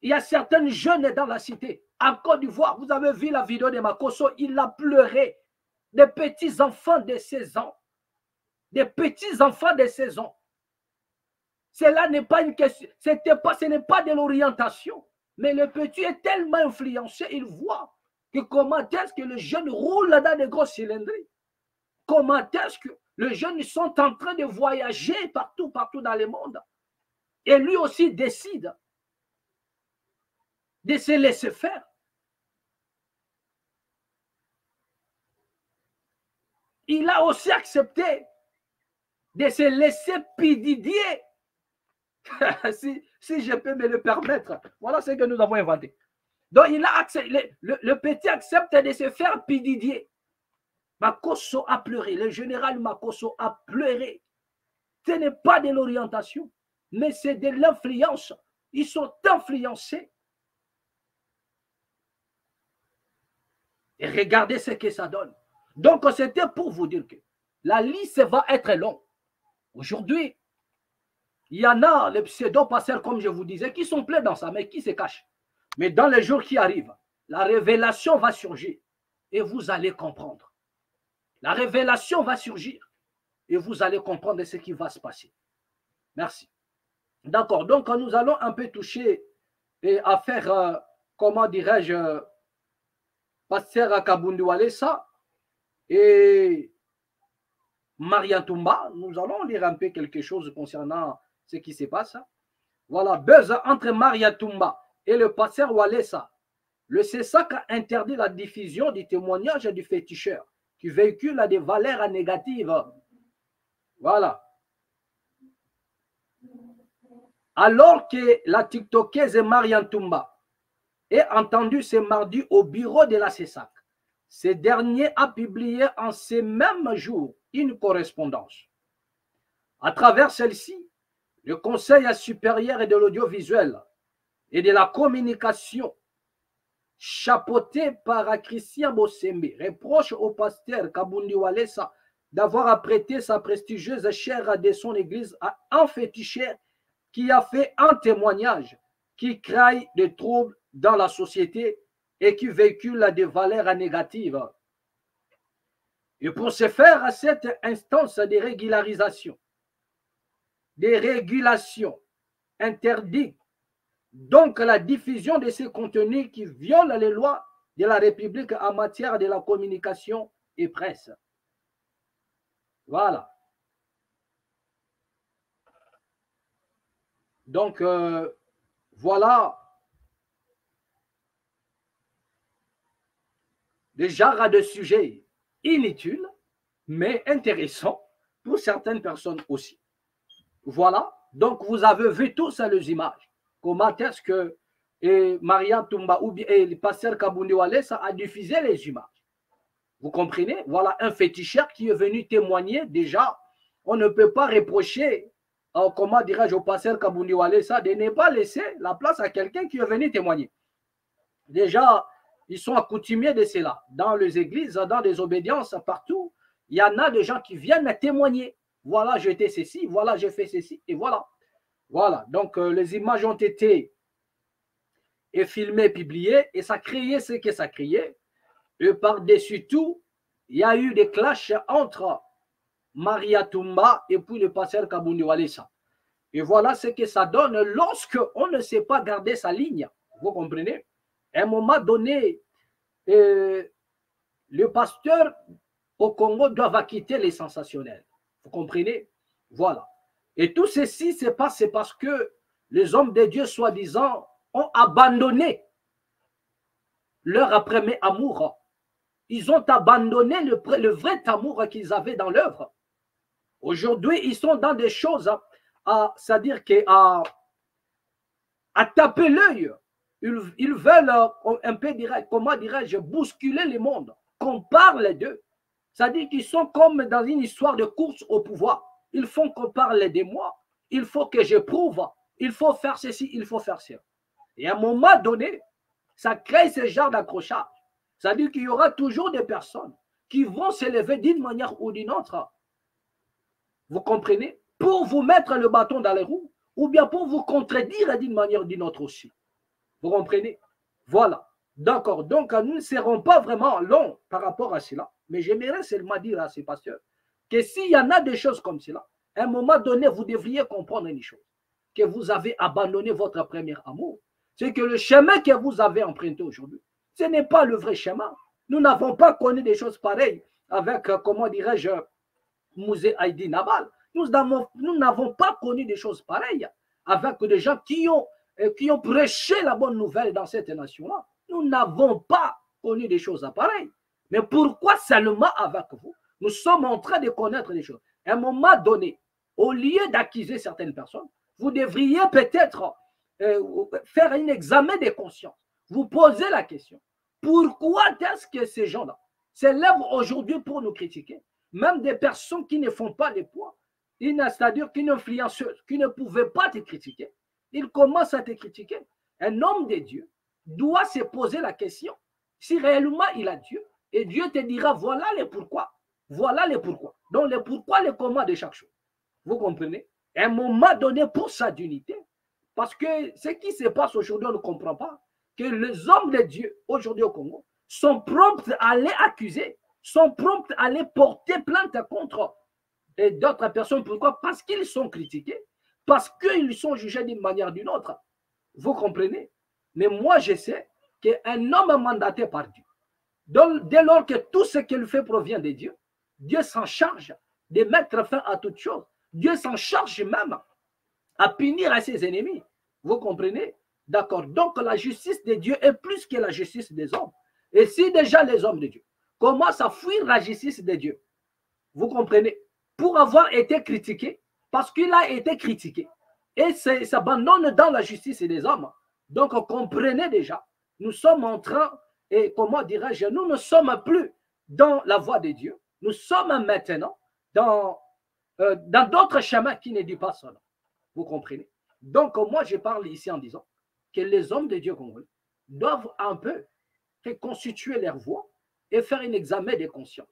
Il y a certains jeunes dans la cité. En Côte d'Ivoire, vous avez vu la vidéo de Makosso, il a pleuré. Des petits enfants de 16 ans. Des petits enfants de 16 ans. Cela n'est pas une question, ce n'est pas de l'orientation. Mais le petit est tellement influencé, il voit que comment est-ce que les jeunes roulent dans des grosses cylindries. Comment est-ce que les jeunes sont en train de voyager partout dans le monde. Et lui aussi décide de se laisser faire. Il a aussi accepté de se laisser pididier. si je peux me le permettre. Voilà ce que nous avons inventé. Donc, il a accepté, le petit accepte de se faire pididier. Makosso a pleuré. Le général Makosso a pleuré. Ce n'est pas de l'orientation, mais c'est de l'influence. Ils sont influencés. Et regardez ce que ça donne. Donc, c'était pour vous dire que la liste va être longue. Aujourd'hui, il y en a, les pseudo-pasteurs, comme je vous disais, qui sont pleins dans ça, mais qui se cachent. Mais dans les jours qui arrivent, la révélation va surgir et vous allez comprendre. La révélation va surgir et vous allez comprendre ce qui va se passer. Merci. D'accord, donc nous allons un peu toucher et à faire, comment dirais-je, Pasteur Kabundu Walesa et Mariatumba. Nous allons lire un peu quelque chose concernant ce qui se passe. Voilà, buzz entre Mariatumba et le pasteur Walesa. Le CESAC a interdit la diffusion du témoignage du féticheur qui véhicule des valeurs négatives. Voilà. Alors que la TikTokeuse Mariatumba est entendue ce mardi au bureau de la CESAC, ce dernier a publié en ces mêmes jours une correspondance. À travers celle-ci, le Conseil supérieur de l'audiovisuel et de la communication, chapeauté par Christian Bossembe, reproche au pasteur Kabundu Walesa d'avoir apprêté sa prestigieuse chaire de son église à un féticheur qui a fait un témoignage qui crée des troubles dans la société et qui véhicule des valeurs négatives. Et pour ce faire, cette instance de régularisation, des régulations interdit donc la diffusion de ces contenus qui violent les lois de la République en matière de la communication et presse. Voilà. Donc, voilà des genres de sujets inutiles, mais intéressants pour certaines personnes aussi. Voilà. Donc, vous avez vu tous les images. Comment est-ce que Mariatumba ou bien le pasteur Kabundu Walesa a diffusé les images. Vous comprenez? Voilà un féticheur qui est venu témoigner. Déjà, on ne peut pas reprocher, comment dirais-je, au pasteur Kabundu Walesa de ne pas laisser la place à quelqu'un qui est venu témoigner. Déjà, ils sont accoutumés de cela. Dans les églises, dans les obédiences, partout, il y en a des gens qui viennent témoigner. Voilà, j'ai été ceci, voilà, j'ai fait ceci, et voilà. Voilà, donc les images ont été filmées, publiées, et ça créait ce que ça créait. Et par-dessus tout, il y a eu des clashs entre Mariatumba et puis le pasteur Kabundu Walesa. Et voilà ce que ça donne lorsque on ne sait pas garder sa ligne. Vous comprenez? À un moment donné, le pasteur au Congo doit quitter les sensationnels. Vous comprenez? Voilà. Et tout ceci se passe parce que les hommes de Dieu, soi-disant, ont abandonné leur premier amour. Ils ont abandonné le vrai amour qu'ils avaient dans l'œuvre. Aujourd'hui, ils sont dans des choses, c'est-à-dire à taper l'œil. Ils veulent un peu, comment dirais-je, bousculer le monde, qu'on parle d'eux. C'est-à-dire qu'ils sont comme dans une histoire de course au pouvoir. Ils font qu'on parle de moi. Il faut que je prouve. Il faut faire ceci, il faut faire ça. Et à un moment donné, ça crée ce genre d'accrochage. C'est-à-dire qu'il y aura toujours des personnes qui vont s'élever d'une manière ou d'une autre. Vous comprenez? Pour vous mettre le bâton dans les roues ou bien pour vous contredire d'une manière ou d'une autre aussi. Vous comprenez? Voilà. D'accord. Donc, nous ne serons pas vraiment longs par rapport à cela. Mais j'aimerais seulement dire à ces pasteurs que s'il y en a des choses comme cela, à un moment donné, vous devriez comprendre une chose. Que vous avez abandonné votre premier amour. C'est que le chemin que vous avez emprunté aujourd'hui, ce n'est pas le vrai chemin. Nous n'avons pas connu des choses pareilles avec, comment dirais-je, Mouzé Haïdi Nabal. Nous n'avons pas connu des choses pareilles avec des gens qui ont prêché la bonne nouvelle dans cette nation-là. Nous n'avons pas connu des choses pareilles. Mais pourquoi seulement avec vous, nous sommes en train de connaître des choses? À un moment donné, au lieu d'accuser certaines personnes, vous devriez peut-être faire un examen de conscience. Vous posez la question. Pourquoi est-ce que ces gens-là s'élèvent aujourd'hui pour nous critiquer? Même des personnes qui ne font pas de poids, c'est-à-dire qu'une influenceuse qui ne pouvait pas te critiquer, il commence à te critiquer. Un homme de Dieu doit se poser la question si réellement il a Dieu, et Dieu te dira voilà les pourquoi. Voilà les pourquoi. Donc les pourquoi, les comment de chaque chose. Vous comprenez? À un moment donné, pour sa dignité, parce que ce qui se passe aujourd'hui, on ne comprend pas que les hommes de Dieu aujourd'hui au Congo sont prompts à aller accuser, sont prompts à aller porter plainte contre d'autres personnes. Pourquoi? Parce qu'ils sont critiqués, parce qu'ils sont jugés d'une manière ou d'une autre. Vous comprenez? Mais moi, je sais qu'un homme mandaté par Dieu, donc, dès lors que tout ce qu'il fait provient de Dieu, Dieu s'en charge de mettre fin à toute chose. Dieu s'en charge même à punir à ses ennemis. Vous comprenez? D'accord. Donc, la justice de Dieu est plus que la justice des hommes. Et si déjà les hommes de Dieu commencent à fuir la justice de Dieu, vous comprenez? Pour avoir été critiqué, parce qu'il a été critiqué, et s'abandonne dans la justice des hommes. Donc, comprenez déjà, nous sommes en train, et comment dirais-je, nous ne sommes plus dans la voie de Dieu, nous sommes maintenant dans d'autres chemins qui ne disent pas cela. Vous comprenez? Donc, moi, je parle ici en disant que les hommes de Dieu congolais doivent un peu reconstituer leur voix et faire un examen de conscience.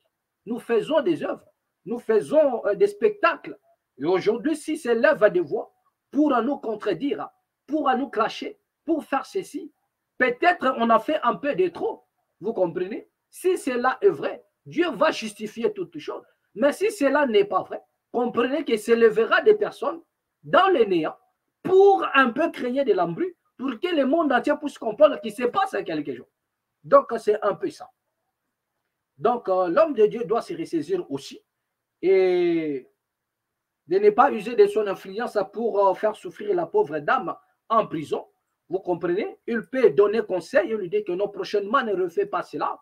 Nous faisons des œuvres, nous faisons des spectacles. Et aujourd'hui, si c'est l'œuvre de voix pour nous contredire, pour nous clasher, pour faire ceci, peut-être on a fait un peu de trop. Vous comprenez? Si cela est vrai, Dieu va justifier toutes choses. Mais si cela n'est pas vrai, comprenez que s'élèvera des personnes dans le néant pour un peu créer de l'embrouille, pour que le monde entier puisse comprendre qu'il se passe quelque chose. Donc, c'est un peu ça. Donc, l'homme de Dieu doit se ressaisir aussi et de ne pas user de son influence pour faire souffrir la pauvre dame en prison. Vous comprenez? Il peut donner conseil et lui dire que non, prochainement, ne refait pas cela.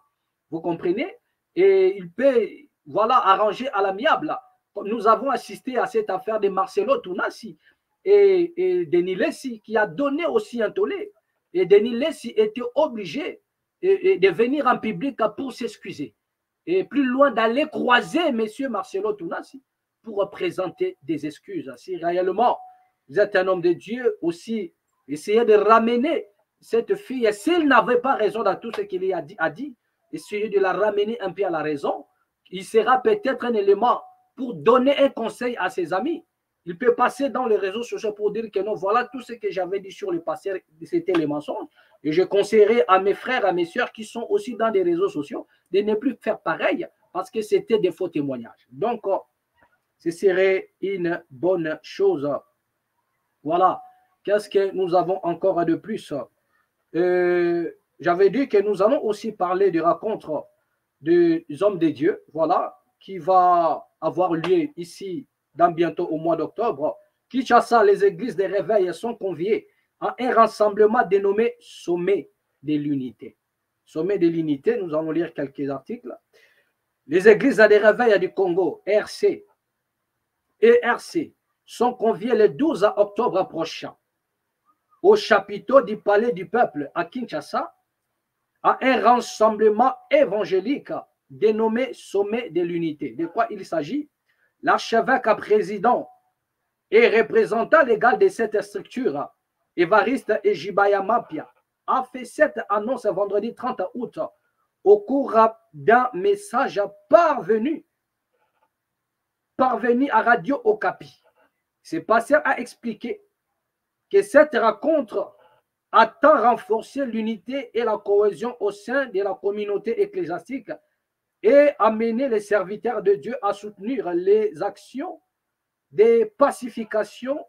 Vous comprenez? Et il peut, voilà, arranger à l'amiable. Nous avons assisté à cette affaire de Marcelo Tounassi et Denis Lessi qui a donné aussi un tollé. Et Denis Lessi était obligé de venir en public pour s'excuser. Et plus loin d'aller croiser M. Marcelo Tounassi pour présenter des excuses. Si réellement vous êtes un homme de Dieu, aussi essayez de ramener cette fille. Et s'il n'avait pas raison dans tout ce qu'il a dit, essayez de la ramener un peu à la raison. Il sera peut-être un élément pour donner un conseil à ses amis. Il peut passer dans les réseaux sociaux pour dire que non, voilà tout ce que j'avais dit sur le passé, c'était les mensonges. Et je conseillerais à mes frères, à mes soeurs qui sont aussi dans les réseaux sociaux de ne plus faire pareil parce que c'était des faux témoignages. Donc, ce serait une bonne chose. Voilà. Qu'est-ce que nous avons encore de plus? J'avais dit que nous allons aussi parler de rencontre des hommes de Dieu, voilà, qui va avoir lieu ici dans bientôt au mois d'octobre. Kinshasa, les églises de réveil sont conviées à un rassemblement dénommé Sommet de l'Unité. Sommet de l'Unité, nous allons lire quelques articles. Les églises de réveil du Congo, RC et RC, sont conviées le 12 octobre prochain au chapiteau du Palais du Peuple à Kinshasa à un rassemblement évangélique dénommé Sommet de l'Unité. De quoi il s'agit? L'archevêque président et représentant légal de cette structure, Évariste Ejibaya Mapia, a fait cette annonce vendredi 30 août au cours d'un message parvenu à Radio Okapi. Ce pasteur a expliqué que cette rencontre a tant renforcé l'unité et la cohésion au sein de la communauté ecclésiastique et amené les serviteurs de Dieu à soutenir les actions de pacification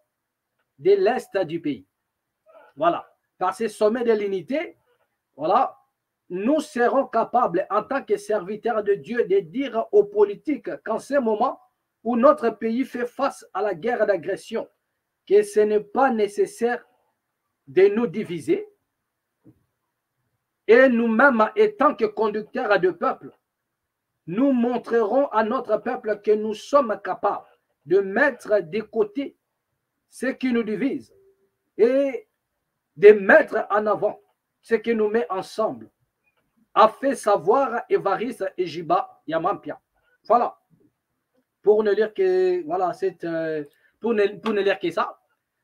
de l'Est du pays. Voilà. Par ce sommet de l'unité, voilà, nous serons capables, en tant que serviteurs de Dieu, de dire aux politiques qu'en ce moment où notre pays fait face à la guerre d'agression, que ce n'est pas nécessaire de nous diviser. Et nous-mêmes, étant que conducteurs de peuple, nous montrerons à notre peuple que nous sommes capables de mettre de côté ce qui nous divise et de mettre en avant ce qui nous met ensemble, a fait savoir Évariste Ejiba Yamampia. Voilà. pour ne lire que, voilà, pour ne lire que ça.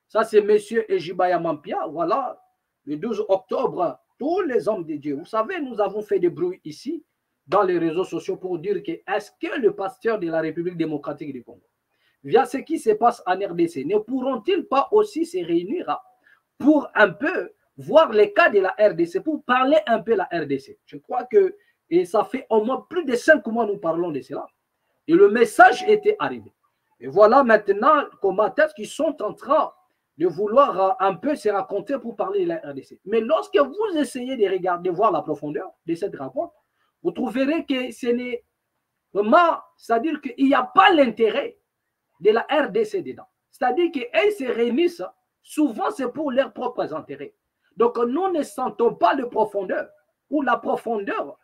Ça, c'est M. Ejibaya Mampia. Voilà, le 12 octobre, tous les hommes de Dieu. Vous savez, nous avons fait des bruits ici, dans les réseaux sociaux, pour dire que est-ce que le pasteur de la République démocratique du Congo, via ce qui se passe en RDC, ne pourront-ils pas aussi se réunir pour un peu voir les cas de la RDC, pour parler un peu de la RDC? Je crois que, et ça fait au moins plus de 5 mois nous parlons de cela, et le message était arrivé. Et voilà maintenant comment est-ce qu'ils sont en train de vouloir un peu se raconter pour parler de la RDC. Mais lorsque vous essayez de regarder, voir la profondeur de cette rencontre, vous trouverez que ce n'est vraiment, c'est-à-dire qu'il n'y a pas l'intérêt de la RDC dedans. C'est-à-dire qu'ils se réunissent, souvent c'est pour leurs propres intérêts. Donc nous ne sentons pas de profondeur ou la profondeur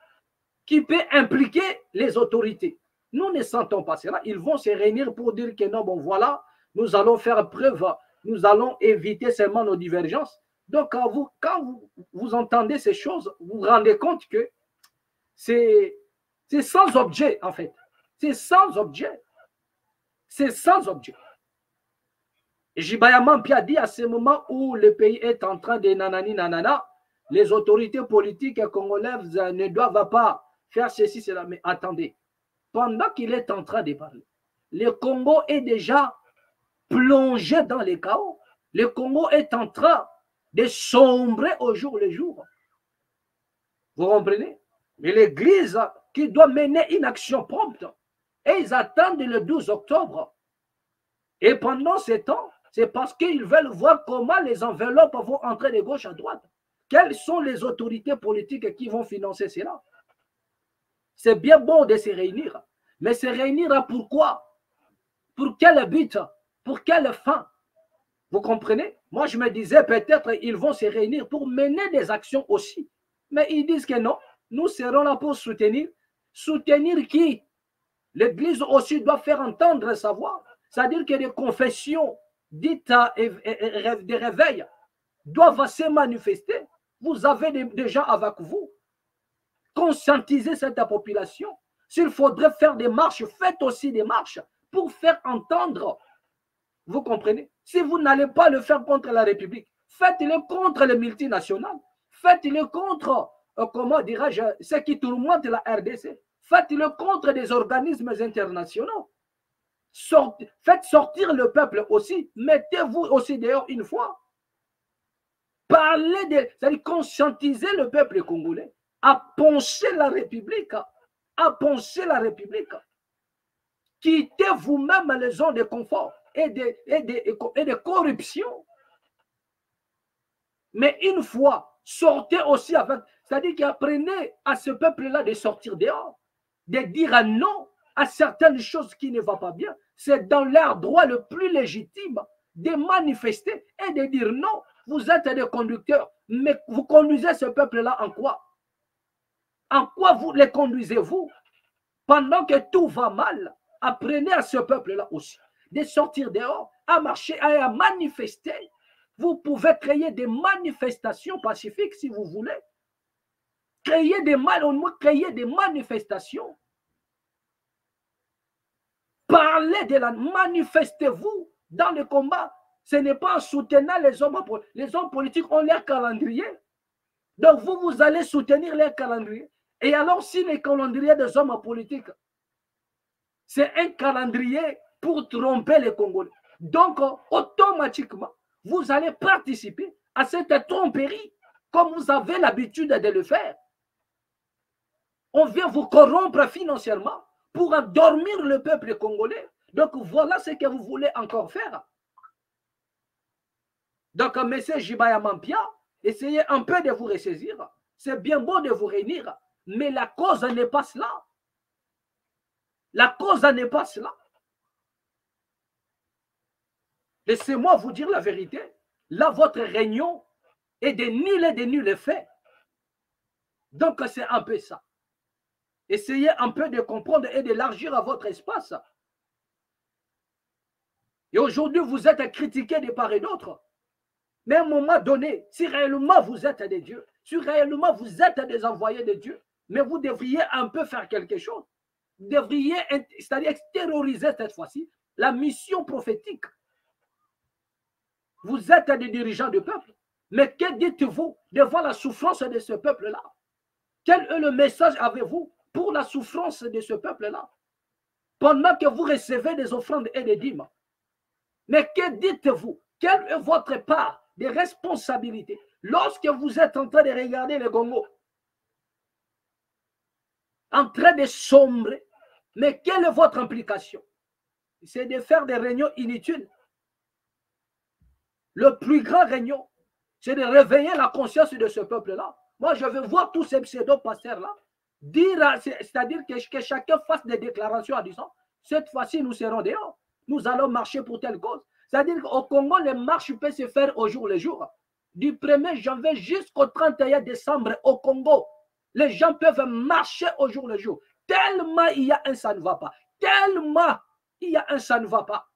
qui peut impliquer les autorités. Nous ne sentons pas cela. Ils vont se réunir pour dire que non, bon voilà, nous allons faire preuve, nous allons éviter seulement nos divergences. Donc quand vous entendez ces choses, vous vous rendez compte que c'est sans objet en fait. C'est sans objet. C'est sans objet. Et Ejibaya Mampia dit à ce moment où le pays est en train de nanani nanana, les autorités politiques congolaises ne doivent pas faire ceci, cela. Mais attendez, pendant qu'il est en train de parler, le Congo est déjà plongé dans les chaos. Le Congo est en train de sombrer au jour le jour. Vous comprenez? Mais l'Église qui doit mener une action prompte, et ils attendent le 12 octobre. Et pendant ce temps, c'est parce qu'ils veulent voir comment les enveloppes vont entrer de gauche à droite. Quelles sont les autorités politiques qui vont financer cela? C'est bien bon de se réunir, mais se réunir pourquoi? Pour quel but? Pour quelle fin? Vous comprenez? Moi, je me disais peut-être ils vont se réunir pour mener des actions aussi. Mais ils disent que non, nous serons là pour soutenir. Soutenir qui? L'Église aussi doit faire entendre sa voix. C'est-à-dire que les confessions dites des réveils doivent se manifester. Vous avez des gens avec vous. Conscientiser cette population. S'il faudrait faire des marches, faites aussi des marches pour faire entendre. Vous comprenez? Si vous n'allez pas le faire contre la République, faites-le contre les multinationales. Faites-le contre, comment dirais-je, ceux qui tourmentent la RDC. Faites-le contre des organismes internationaux. Faites sortir le peuple aussi. Mettez-vous aussi dehors une fois. Parlez c'est-à-dire conscientiser le peuple congolais à penser la République. À penser la République. Quittez vous-même les zones de confort et de corruption. Mais une fois, sortez aussi avec, c'est-à-dire qu'apprenez à ce peuple-là de sortir dehors, de dire un non à certaines choses qui ne vont pas bien. C'est dans leur droit le plus légitime de manifester et de dire non, vous êtes des conducteurs, mais vous conduisez ce peuple-là en quoi? En quoi vous les conduisez-vous? Pendant que tout va mal, apprenez à ce peuple-là aussi de sortir dehors, à marcher, à manifester. Vous pouvez créer des manifestations pacifiques si vous voulez. Créer des manifestations. Parlez de la... Manifestez-vous dans le combat. Ce n'est pas en soutenant les hommes politiques. Les hommes politiques ont leur calendrier. Donc vous allez soutenir leur calendrier. Et alors si le calendrier des hommes politiques, c'est un calendrier pour tromper les Congolais. Donc automatiquement, vous allez participer à cette tromperie comme vous avez l'habitude de le faire. On vient vous corrompre financièrement pour endormir le peuple congolais. Donc voilà ce que vous voulez encore faire. Donc M. Ejibaya Mampia, essayez un peu de vous ressaisir. C'est bien beau de vous réunir, mais la cause n'est pas cela. La cause n'est pas cela. Laissez-moi vous dire la vérité. Là, votre réunion est de nul effet. Donc c'est un peu ça. Essayez un peu de comprendre et d'élargir à votre espace. Et aujourd'hui, vous êtes critiqués de part et d'autre. Mais à un moment donné, si réellement vous êtes des dieux, si réellement vous êtes des envoyés de Dieu, mais vous devriez un peu faire quelque chose. devriez, c'est-à-dire extérioriser cette fois-ci la mission prophétique. Vous êtes des dirigeants du peuple, mais que dites-vous devant la souffrance de ce peuple-là? Quel est le message avez-vous pour la souffrance de ce peuple-là? Pendant que vous recevez des offrandes et des dîmes. Mais que dites-vous? Quelle est votre part de responsabilité lorsque vous êtes en train de regarder le Congo, en train de sombrer? Mais quelle est votre implication? C'est de faire des réunions inutiles. Le plus grand réunion, c'est de réveiller la conscience de ce peuple-là. Moi, je veux voir tous ces pseudo-pasteurs-là dire, c'est-à-dire que chacun fasse des déclarations en disant, cette fois-ci, nous serons dehors. Nous allons marcher pour telle cause. C'est-à-dire qu'au Congo, les marches peuvent se faire au jour le jour. Du 1er janvier jusqu'au 31 décembre au Congo, les gens peuvent marcher au jour le jour. Tellement il y a un ça ne va pas. Tellement il y a un ça ne va pas.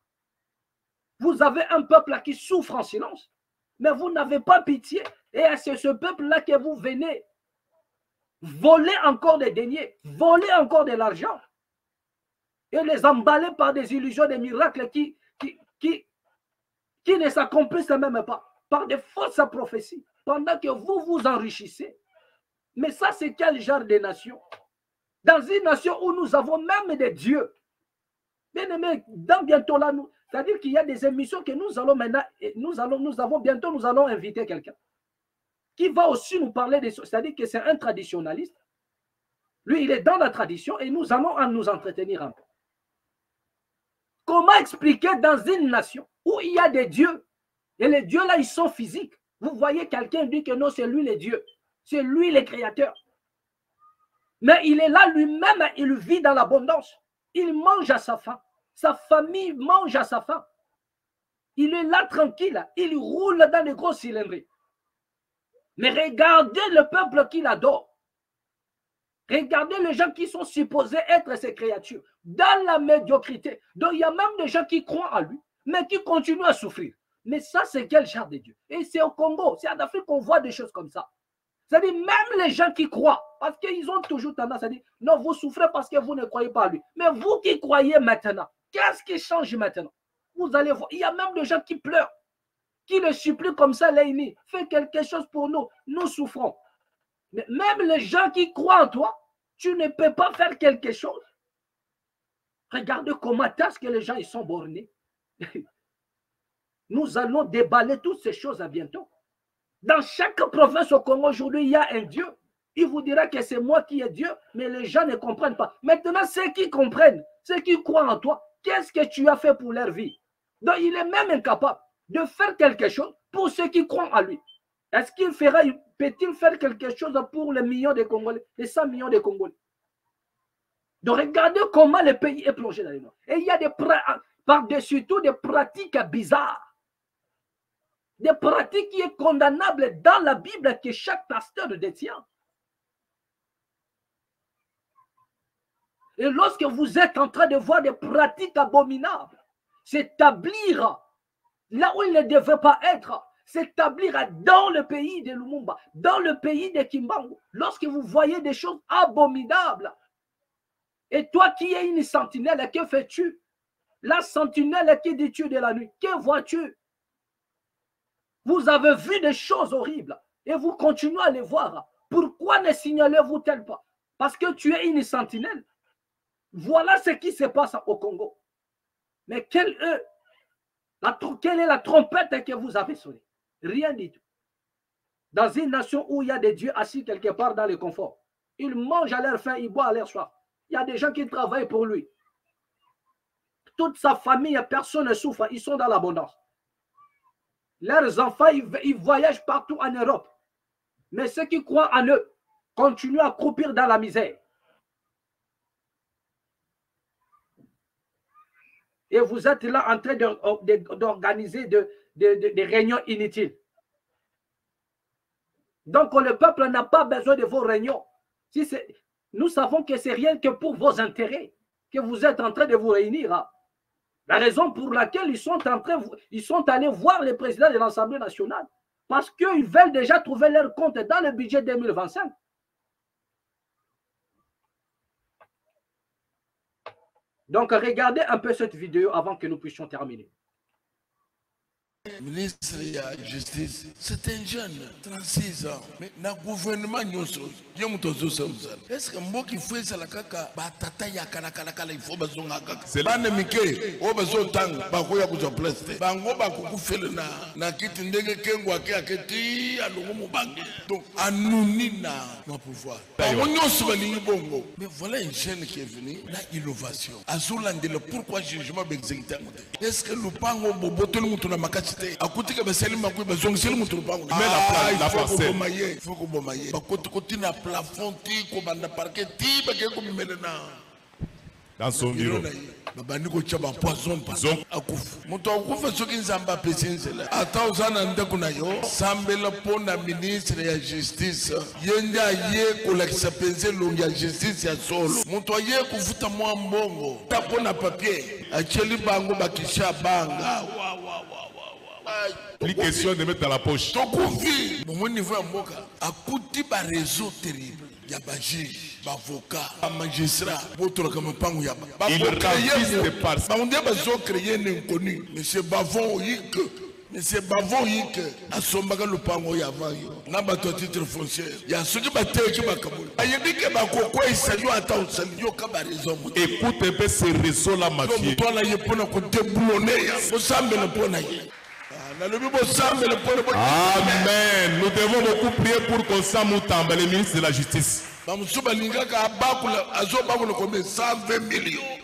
Vous avez un peuple qui souffre en silence, mais vous n'avez pas pitié. Et c'est ce peuple-là que vous venez voler encore des deniers, voler encore de l'argent et les emballer par des illusions, des miracles qui ne s'accomplissent même pas, par des fausses prophéties, pendant que vous vous enrichissez. Mais ça, c'est quel genre de nation? Dans une nation où nous avons même des dieux. Bien aimé, dans bientôt là, c'est-à-dire qu'il y a des émissions que nous allons maintenant, nous allons inviter quelqu'un qui va aussi nous parler de, c'est-à-dire que c'est un traditionnaliste. Lui, il est dans la tradition et nous allons nous entretenir un peu. Comment expliquer dans une nation où il y a des dieux et les dieux là, ils sont physiques? Vous voyez quelqu'un dit que non, c'est lui le Dieu, c'est lui le créateur. Mais il est là lui-même, il vit dans l'abondance. Il mange à sa faim. Sa famille mange à sa faim. Il est là tranquille, il roule dans les grosses cylindrées. Mais regardez le peuple qu'il adore. Regardez les gens qui sont supposés être ses créatures dans la médiocrité. Donc il y a même des gens qui croient en lui, mais qui continuent à souffrir. Mais ça, c'est quel genre de Dieu? Et c'est au Congo, c'est en Afrique qu'on voit des choses comme ça. C'est-à-dire même les gens qui croient, parce qu'ils ont toujours tendance à dire, non, vous souffrez parce que vous ne croyez pas à lui. Mais vous qui croyez maintenant, qu'est-ce qui change maintenant? Vous allez voir, il y a même des gens qui pleurent, qui le supplient comme ça, Léini, fais quelque chose pour nous, nous souffrons. Mais même les gens qui croient en toi, tu ne peux pas faire quelque chose. Regardez comment est-ce que les gens ils sont bornés. Nous allons déballer toutes ces choses à bientôt. Dans chaque province au Congo aujourd'hui, il y a un Dieu. Il vous dira que c'est moi qui est Dieu, mais les gens ne comprennent pas. Maintenant, ceux qui comprennent, ceux qui croient en toi, qu'est-ce que tu as fait pour leur vie? Donc, il est même incapable de faire quelque chose pour ceux qui croient en lui. Est-ce qu'il fera, peut-il faire quelque chose pour les millions de Congolais, les 100 millions de Congolais? Donc, regardez comment le pays est plongé dans les noirs. Et il y a par-dessus tout des pratiques bizarres. Des pratiques qui sont condamnables dans la Bible que chaque pasteur détient. Et lorsque vous êtes en train de voir des pratiques abominables s'établir là où il ne devait pas être, s'établir dans le pays de Lumumba, dans le pays de Kimbangu, lorsque vous voyez des choses abominables, et toi qui es une sentinelle, que fais-tu? La sentinelle qui dit tu de la nuit, que vois-tu? Vous avez vu des choses horribles et vous continuez à les voir. Pourquoi ne signalez-vous tel pas? Parce que tu es une sentinelle. Voilà ce qui se passe au Congo. Mais quelle est la trompette que vous avez sonnée? Rien du tout. Dans une nation où il y a des dieux assis quelque part dans le confort, ils mangent à leur faim, ils boivent à leur soif. Il y a des gens qui travaillent pour lui. Toute sa famille, personne ne souffre, ils sont dans l'abondance. Leurs enfants, ils voyagent partout en Europe. Mais ceux qui croient en eux continuent à croupir dans la misère. Et vous êtes là en train d'organiser des réunions inutiles. Donc le peuple n'a pas besoin de vos réunions. Nous savons que c'est rien que pour vos intérêts que vous êtes en train de vous réunir. La raison pour laquelle ils sont allés voir le président de l'Assemblée nationale, parce qu'ils veulent déjà trouver leur compte dans le budget 2025. Donc, regardez un peu cette vidéo avant que nous puissions terminer. Ministre de la Justice, c'est un jeune, 36 ans. Mais dans le gouvernement, est-ce que moi qui fais ça, la caca, batata ya kala il faut besoin de caca. C'est là. Banemike, au besoin de temps, bakoya kuja placer. Bango bakuku fele na kiti ndenge kengwa ke aketi alongo bangi. Donc anunina na pouvoir. On se va bongo. Mais voilà un jeune qui est venu, la innovation. Azulandele pourquoi jugement exécuté. Est-ce que le pango boboto le mutuna makati akutika basali makwe bazongiseli mutu lupango mais la place il faut que bomaye bakoti koti na plafond ti ko banda parquet ti bake ko mimelena dans son bureau babandi ko chaba poison akufu mutu akufa soki nzamba pesenzela ata uzana ndako na yo sambela pona ministre ya justice yenda ye ko lakisa penze longi ya justice ya solo mutu aye kufuta mwa mbongo tapona papier acheli bango bakisha banga Plus question de mettre dans la poche. Mon niveau à Moka, à côté d'un réseau terrible, il y a des juges, des avocats, des magistrats, d'autres comme Pangou Yaba. Il remplit par ça. On dit qu'ils ont créé un inconnu. Monsieur Bavon Yik, Monsieur Bavon Yik, à son bagage le Pangou Yaba. N'a pas de titre foncier. Il y a ceux qui battent qui Bakaboul. Il y a des qui Bako, quoi, il s'agit à temps, ça lui a raison. Écoute un peu ces réseaux-là, mafieux. Toi, là, il y a pas de déboulonner. Vous savez le point. Amen. Nous devons beaucoup prier pour qu'on s'amoutamba, le ministre de la Justice.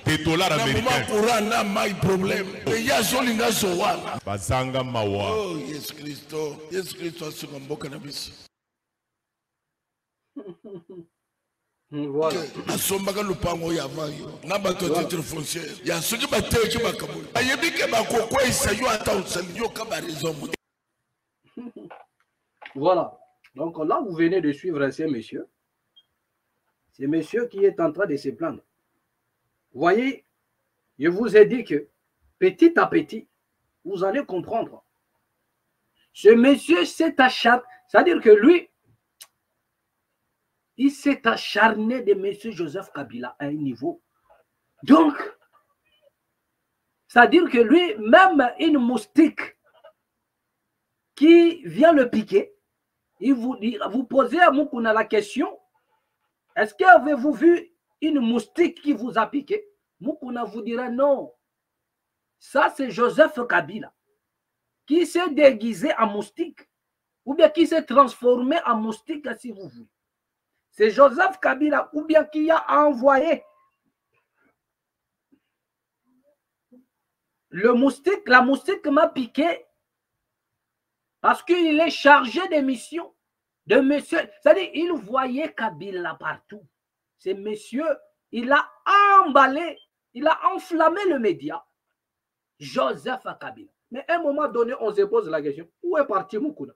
Des dollars américains. Bazanga mawa. Oh, Yes Christo. Yes Christo, Voilà. asombaka lupango ya vayo na bato titre foncier ya soki bateki bakabula ayebi ke bakokweyisa yo ata osali yo ka baraison. Voilà. Donc là, vous venez de suivre ces messieurs. C'est monsieur qui est en train de se plaindre. Vous voyez, je vous ai dit que petit à petit, vous allez comprendre. Ce monsieur s'est acharné, c'est-à-dire que lui, il s'est acharné de M. Joseph Kabila à un niveau. Donc, c'est-à-dire que lui, même une moustique qui vient le piquer, il vous posez à Moukouna la question, est-ce que avez-vous vu une moustique qui vous a piqué? Moukouna vous dira non. Ça, c'est Joseph Kabila qui s'est déguisé en moustique ou bien qui s'est transformé en moustique, si vous voulez. C'est Joseph Kabila ou bien qui a envoyé le moustique. La moustique m'a piqué parce qu'il est chargé des missions de monsieur. C'est-à-dire, il voyait Kabila partout. C'est monsieur, il a emballé, il a enflammé le média. Joseph Kabila. Mais à un moment donné, on se pose la question, où est parti Moukouna?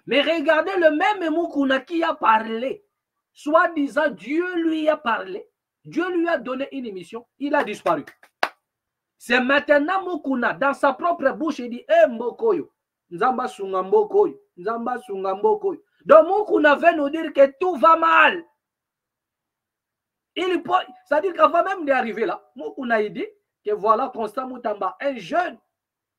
Mais regardez le même Moukouna qui a parlé. Soi-disant, Dieu lui a parlé. Dieu lui a donné une émission. Il a disparu. C'est maintenant Moukouna, dans sa propre bouche, il dit, eh Mbokoyo, Nzamba Sunga Mbokoyo, Nzamba Sunga Mbokoyo. Donc Moukouna veut nous dire que tout va mal. C'est-à-dire qu'avant même d'arriver là, Moukouna il dit que voilà Constant Moutamba, un jeune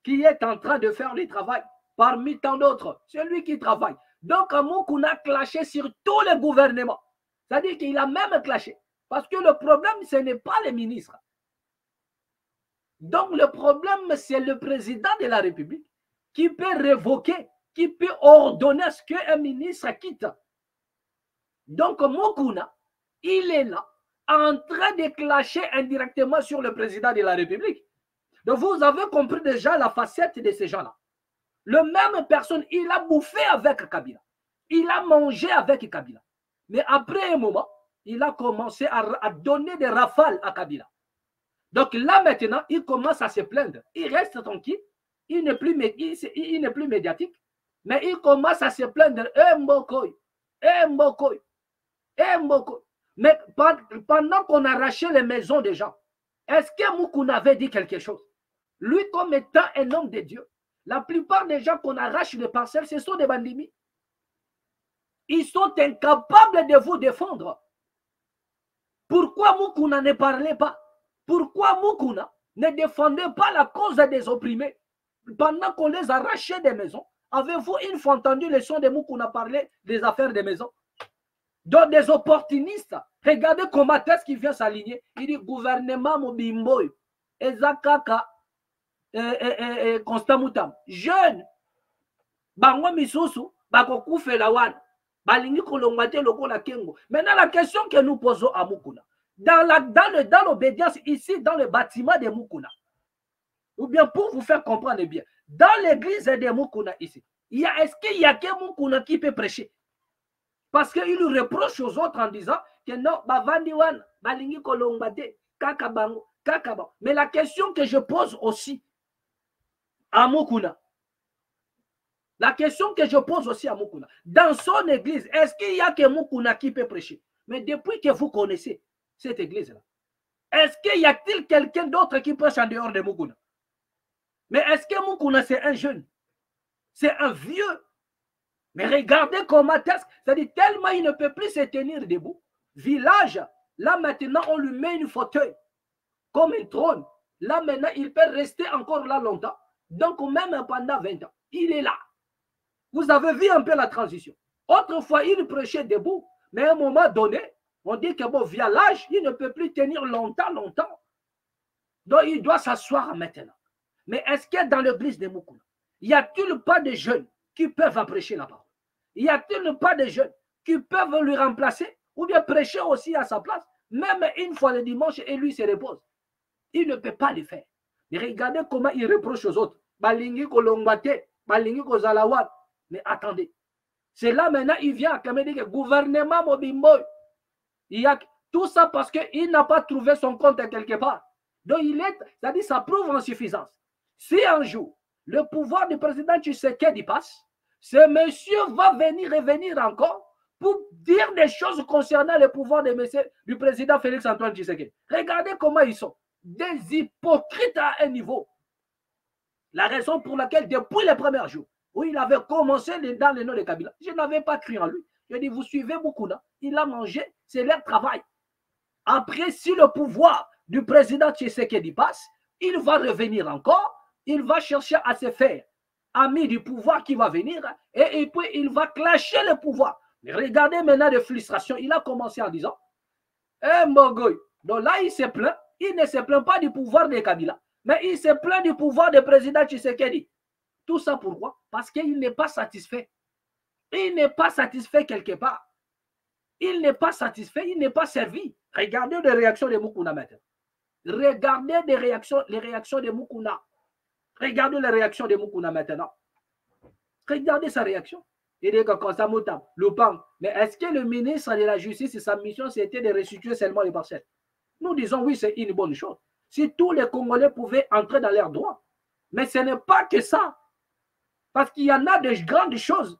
qui est en train de faire le travail parmi tant d'autres. C'est lui qui travaille. Donc Moukouna a clashé sur tous les gouvernements. C'est-à-dire qu'il a même clashé. Parce que le problème, ce n'est pas les ministres. Donc le problème, c'est le président de la République qui peut révoquer, qui peut ordonner à ce qu'un ministre quitte. Donc Moukouna, il est là, en train de clasher indirectement sur le président de la République. Donc vous avez compris déjà la facette de ces gens-là. Le même personne, il a bouffé avec Kabila. Il a mangé avec Kabila. Mais après un moment, il a commencé à donner des rafales à Kabila. Donc là maintenant, il commence à se plaindre. Il reste tranquille. Il n'est plus médiatique. Mais il commence à se plaindre. Mbokoy, Mbokoy, Mbokoy. Mais pendant qu'on arrachait les maisons des gens, est-ce que Moukouna avait dit quelque chose? Lui, comme étant un homme de Dieu, la plupart des gens qu'on arrache les parcelles, ce sont des bandits. Ils sont incapables de vous défendre. Pourquoi Moukouna ne parlait pas? Pourquoi Moukouna ne défendait pas la cause des opprimés pendant qu'on les arrachait des maisons? Avez-vous une fois entendu le son de Moukouna parler des affaires des maisons? Donc des opportunistes. Regardez comment est-ce qu'il vient s'aligner. Il dit gouvernement Mobimboy, Ezakaka, Constant Moutam. Jeune, Bango Misusu, Bakoku Felawan, Balingi Kolongwate Lokola Kengo. Maintenant, la question que nous posons à Moukouna, dans l'obédience ici, dans le bâtiment de Moukouna, ou bien pour vous faire comprendre bien, dans l'église de Moukouna ici, est-ce qu'il y a que Moukouna qui peut prêcher? Parce qu'il reproche aux autres en disant que non, Bavandiwan, Balingi Kolongwate, Kakabango, Kakabango. Mais la question que je pose aussi à Moukouna, la question que je pose aussi à Moukouna, dans son église, est-ce qu'il y a que Moukouna qui peut prêcher? Mais depuis que vous connaissez cette église-là, est-ce qu'il y a-t-il quelqu'un d'autre qui prêche en dehors de Moukouna? Mais est-ce que Moukouna, c'est un jeune? C'est un vieux? Mais regardez comment est-ce, c'est-à-dire tellement il ne peut plus se tenir debout. Village, là maintenant, on lui met une fauteuil comme un trône. Là maintenant, il peut rester encore là longtemps. Donc même pendant 20 ans, il est là. Vous avez vu un peu la transition. Autrefois, il prêchait debout, mais à un moment donné, on dit que bon, via l'âge, il ne peut plus tenir longtemps. Donc, il doit s'asseoir maintenant. Mais est-ce que dans l'église de Moukouna, y a-t-il pas de jeunes qui peuvent prêcher la parole? Y a-t-il pas de jeunes qui peuvent lui remplacer ou bien prêcher aussi à sa place, même une fois le dimanche et lui se repose? Il ne peut pas le faire. Mais regardez comment il reproche aux autres. Balingi Kolongwate, Balingi Kozalawat. Mais attendez, c'est là maintenant, il vient à Kamedi que gouvernement Mobimboy. Il y a tout ça parce qu'il n'a pas trouvé son compte quelque part. Donc il est, c'est-à-dire ça prouve en suffisance. Si un jour, le pouvoir du président Tshisekedi passe, ce monsieur va venir revenir encore pour dire des choses concernant le pouvoir du président Félix Antoine Tshisekedi. Regardez comment ils sont. Des hypocrites à un niveau. La raison pour laquelle, depuis les premiers jours, où il avait commencé dans le nom de Kabila, je n'avais pas cru en lui. Je dis, vous suivez Moukouna, il a mangé, c'est leur travail. Après, si le pouvoir du président Tshisekedi passe, il va revenir encore, il va chercher à se faire ami du pouvoir qui va venir, et puis il va clasher le pouvoir. Mais regardez maintenant de frustration, il a commencé en disant, Mogoy, donc là il se plaint, il ne se plaint pas du pouvoir de Kabila, mais il se plaint du pouvoir du président Tshisekedi. Tout ça pourquoi? Parce qu'il n'est pas satisfait. Il n'est pas satisfait quelque part. Il n'est pas satisfait, il n'est pas servi. Regardez les réactions de Moukouna maintenant. Regardez les réactions de Moukouna. Regardez les réactions de Moukouna maintenant. Regardez sa réaction. Il dit que quand ça Moutam, Lupang, mais est-ce que le ministre de la Justice et sa mission, c'était de restituer seulement les parcelles? Nous disons oui, c'est une bonne chose. Si tous les Congolais pouvaient entrer dans leurs droits. Mais ce n'est pas que ça. Parce qu'il y en a de grandes choses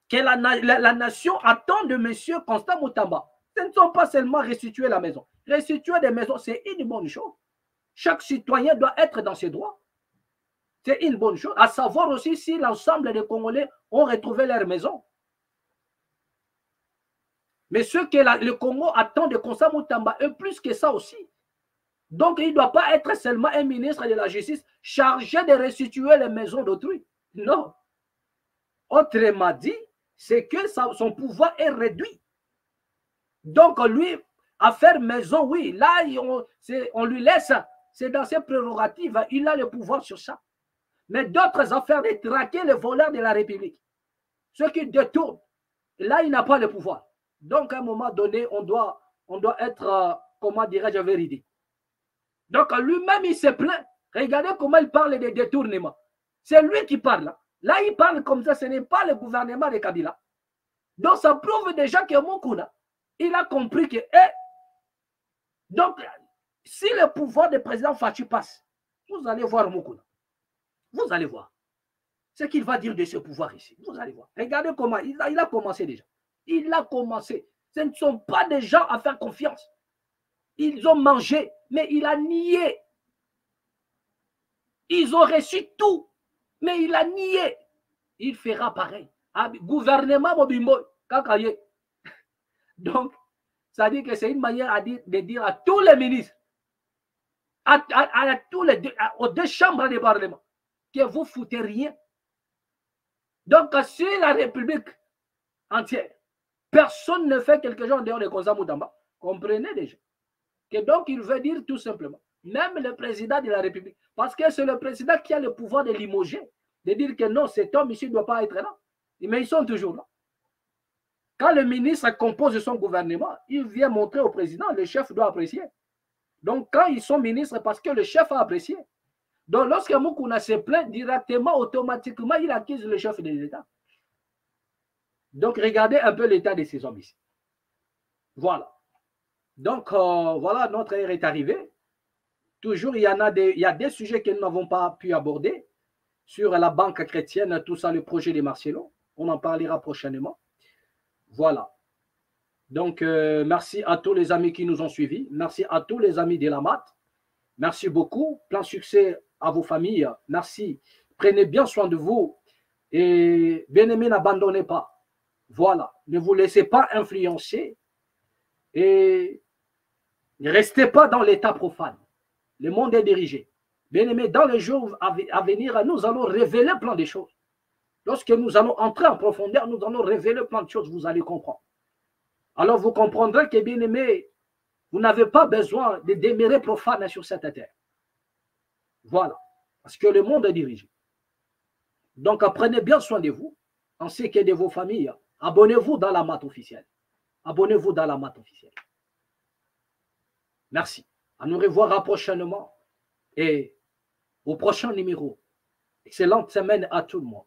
que la nation attend de M. Constant Moutamba. Ce ne sont pas seulement restituer la maison. Restituer des maisons, c'est une bonne chose. Chaque citoyen doit être dans ses droits. C'est une bonne chose. À savoir aussi si l'ensemble des Congolais ont retrouvé leur maison. Mais ce que le Congo attend de Constant Moutamba est plus que ça aussi. Donc, il ne doit pas être seulement un ministre de la Justice chargé de restituer les maisons d'autrui. Non. Autrement dit, c'est que son pouvoir est réduit. Donc, lui, à faire maison, oui, là, on lui laisse, c'est dans ses prérogatives, il a le pouvoir sur ça. Mais d'autres affaires de traquer les voleurs de la République, ceux qui détournent, là, il n'a pas le pouvoir. Donc, à un moment donné, on doit être, comment dirais-je, véridique. Donc, lui-même, il se plaint. Regardez comment il parle de détournement. C'est lui qui parle. Là, il parle comme ça. Ce n'est pas le gouvernement de Kabila. Donc, ça prouve déjà que Moukouna, il a compris que... donc, si le pouvoir du président Fachi passe, vous allez voir Moukouna. Vous allez voir ce qu'il va dire de ce pouvoir ici. Vous allez voir. Regardez comment il a commencé déjà. Il a commencé. Ce ne sont pas des gens à faire confiance. Ils ont mangé, mais il a nié. Ils ont reçu tout, mais il a nié. Il fera pareil. Gouvernement Mobimbo, Kakaye. Donc, ça dit que c'est une manière de dire à tous les ministres, aux deux chambres du Parlement, que vous foutez rien. Donc, sur la République entière, personne ne fait quelque chose en dehors de Konza Moutamba. Comprenez déjà. Que donc, il veut dire tout simplement, même le président de la République, parce que c'est le président qui a le pouvoir de limoger, de dire que non, cet homme ici ne doit pas être là. Mais ils sont toujours là. Quand le ministre compose son gouvernement, il vient montrer au président, le chef doit apprécier. Donc, quand ils sont ministres, parce que le chef a apprécié. Donc, lorsque Moukouna se plaint, directement, automatiquement, il accuse le chef de l'État. Donc, regardez un peu l'état de ces hommes ici. Voilà. Donc, voilà, notre ère est arrivée. Toujours, il y a des sujets que nous n'avons pas pu aborder. Sur la banque chrétienne, tout ça, le projet des Marcelo. On en parlera prochainement. Voilà. Donc, merci à tous les amis qui nous ont suivis. Merci à tous les amis de la MAT. Merci beaucoup. Plein succès à vos familles. Merci. Prenez bien soin de vous. Et bien aimé, n'abandonnez pas. Voilà. Ne vous laissez pas influencer. Et ne restez pas dans l'état profane. Le monde est dirigé. Bien aimé, dans les jours à venir, nous allons révéler plein de choses. Lorsque nous allons entrer en profondeur, nous allons révéler plein de choses, vous allez comprendre. Alors vous comprendrez que, bien aimé, vous n'avez pas besoin de demeurer profane sur cette terre. Voilà. Parce que le monde est dirigé. Donc, prenez bien soin de vous, ainsi que de vos familles. Abonnez-vous dans la MAT officielle. Abonnez-vous dans la MAT officielle. Merci. À nous revoir prochainement et au prochain numéro. Excellente semaine à tout le monde.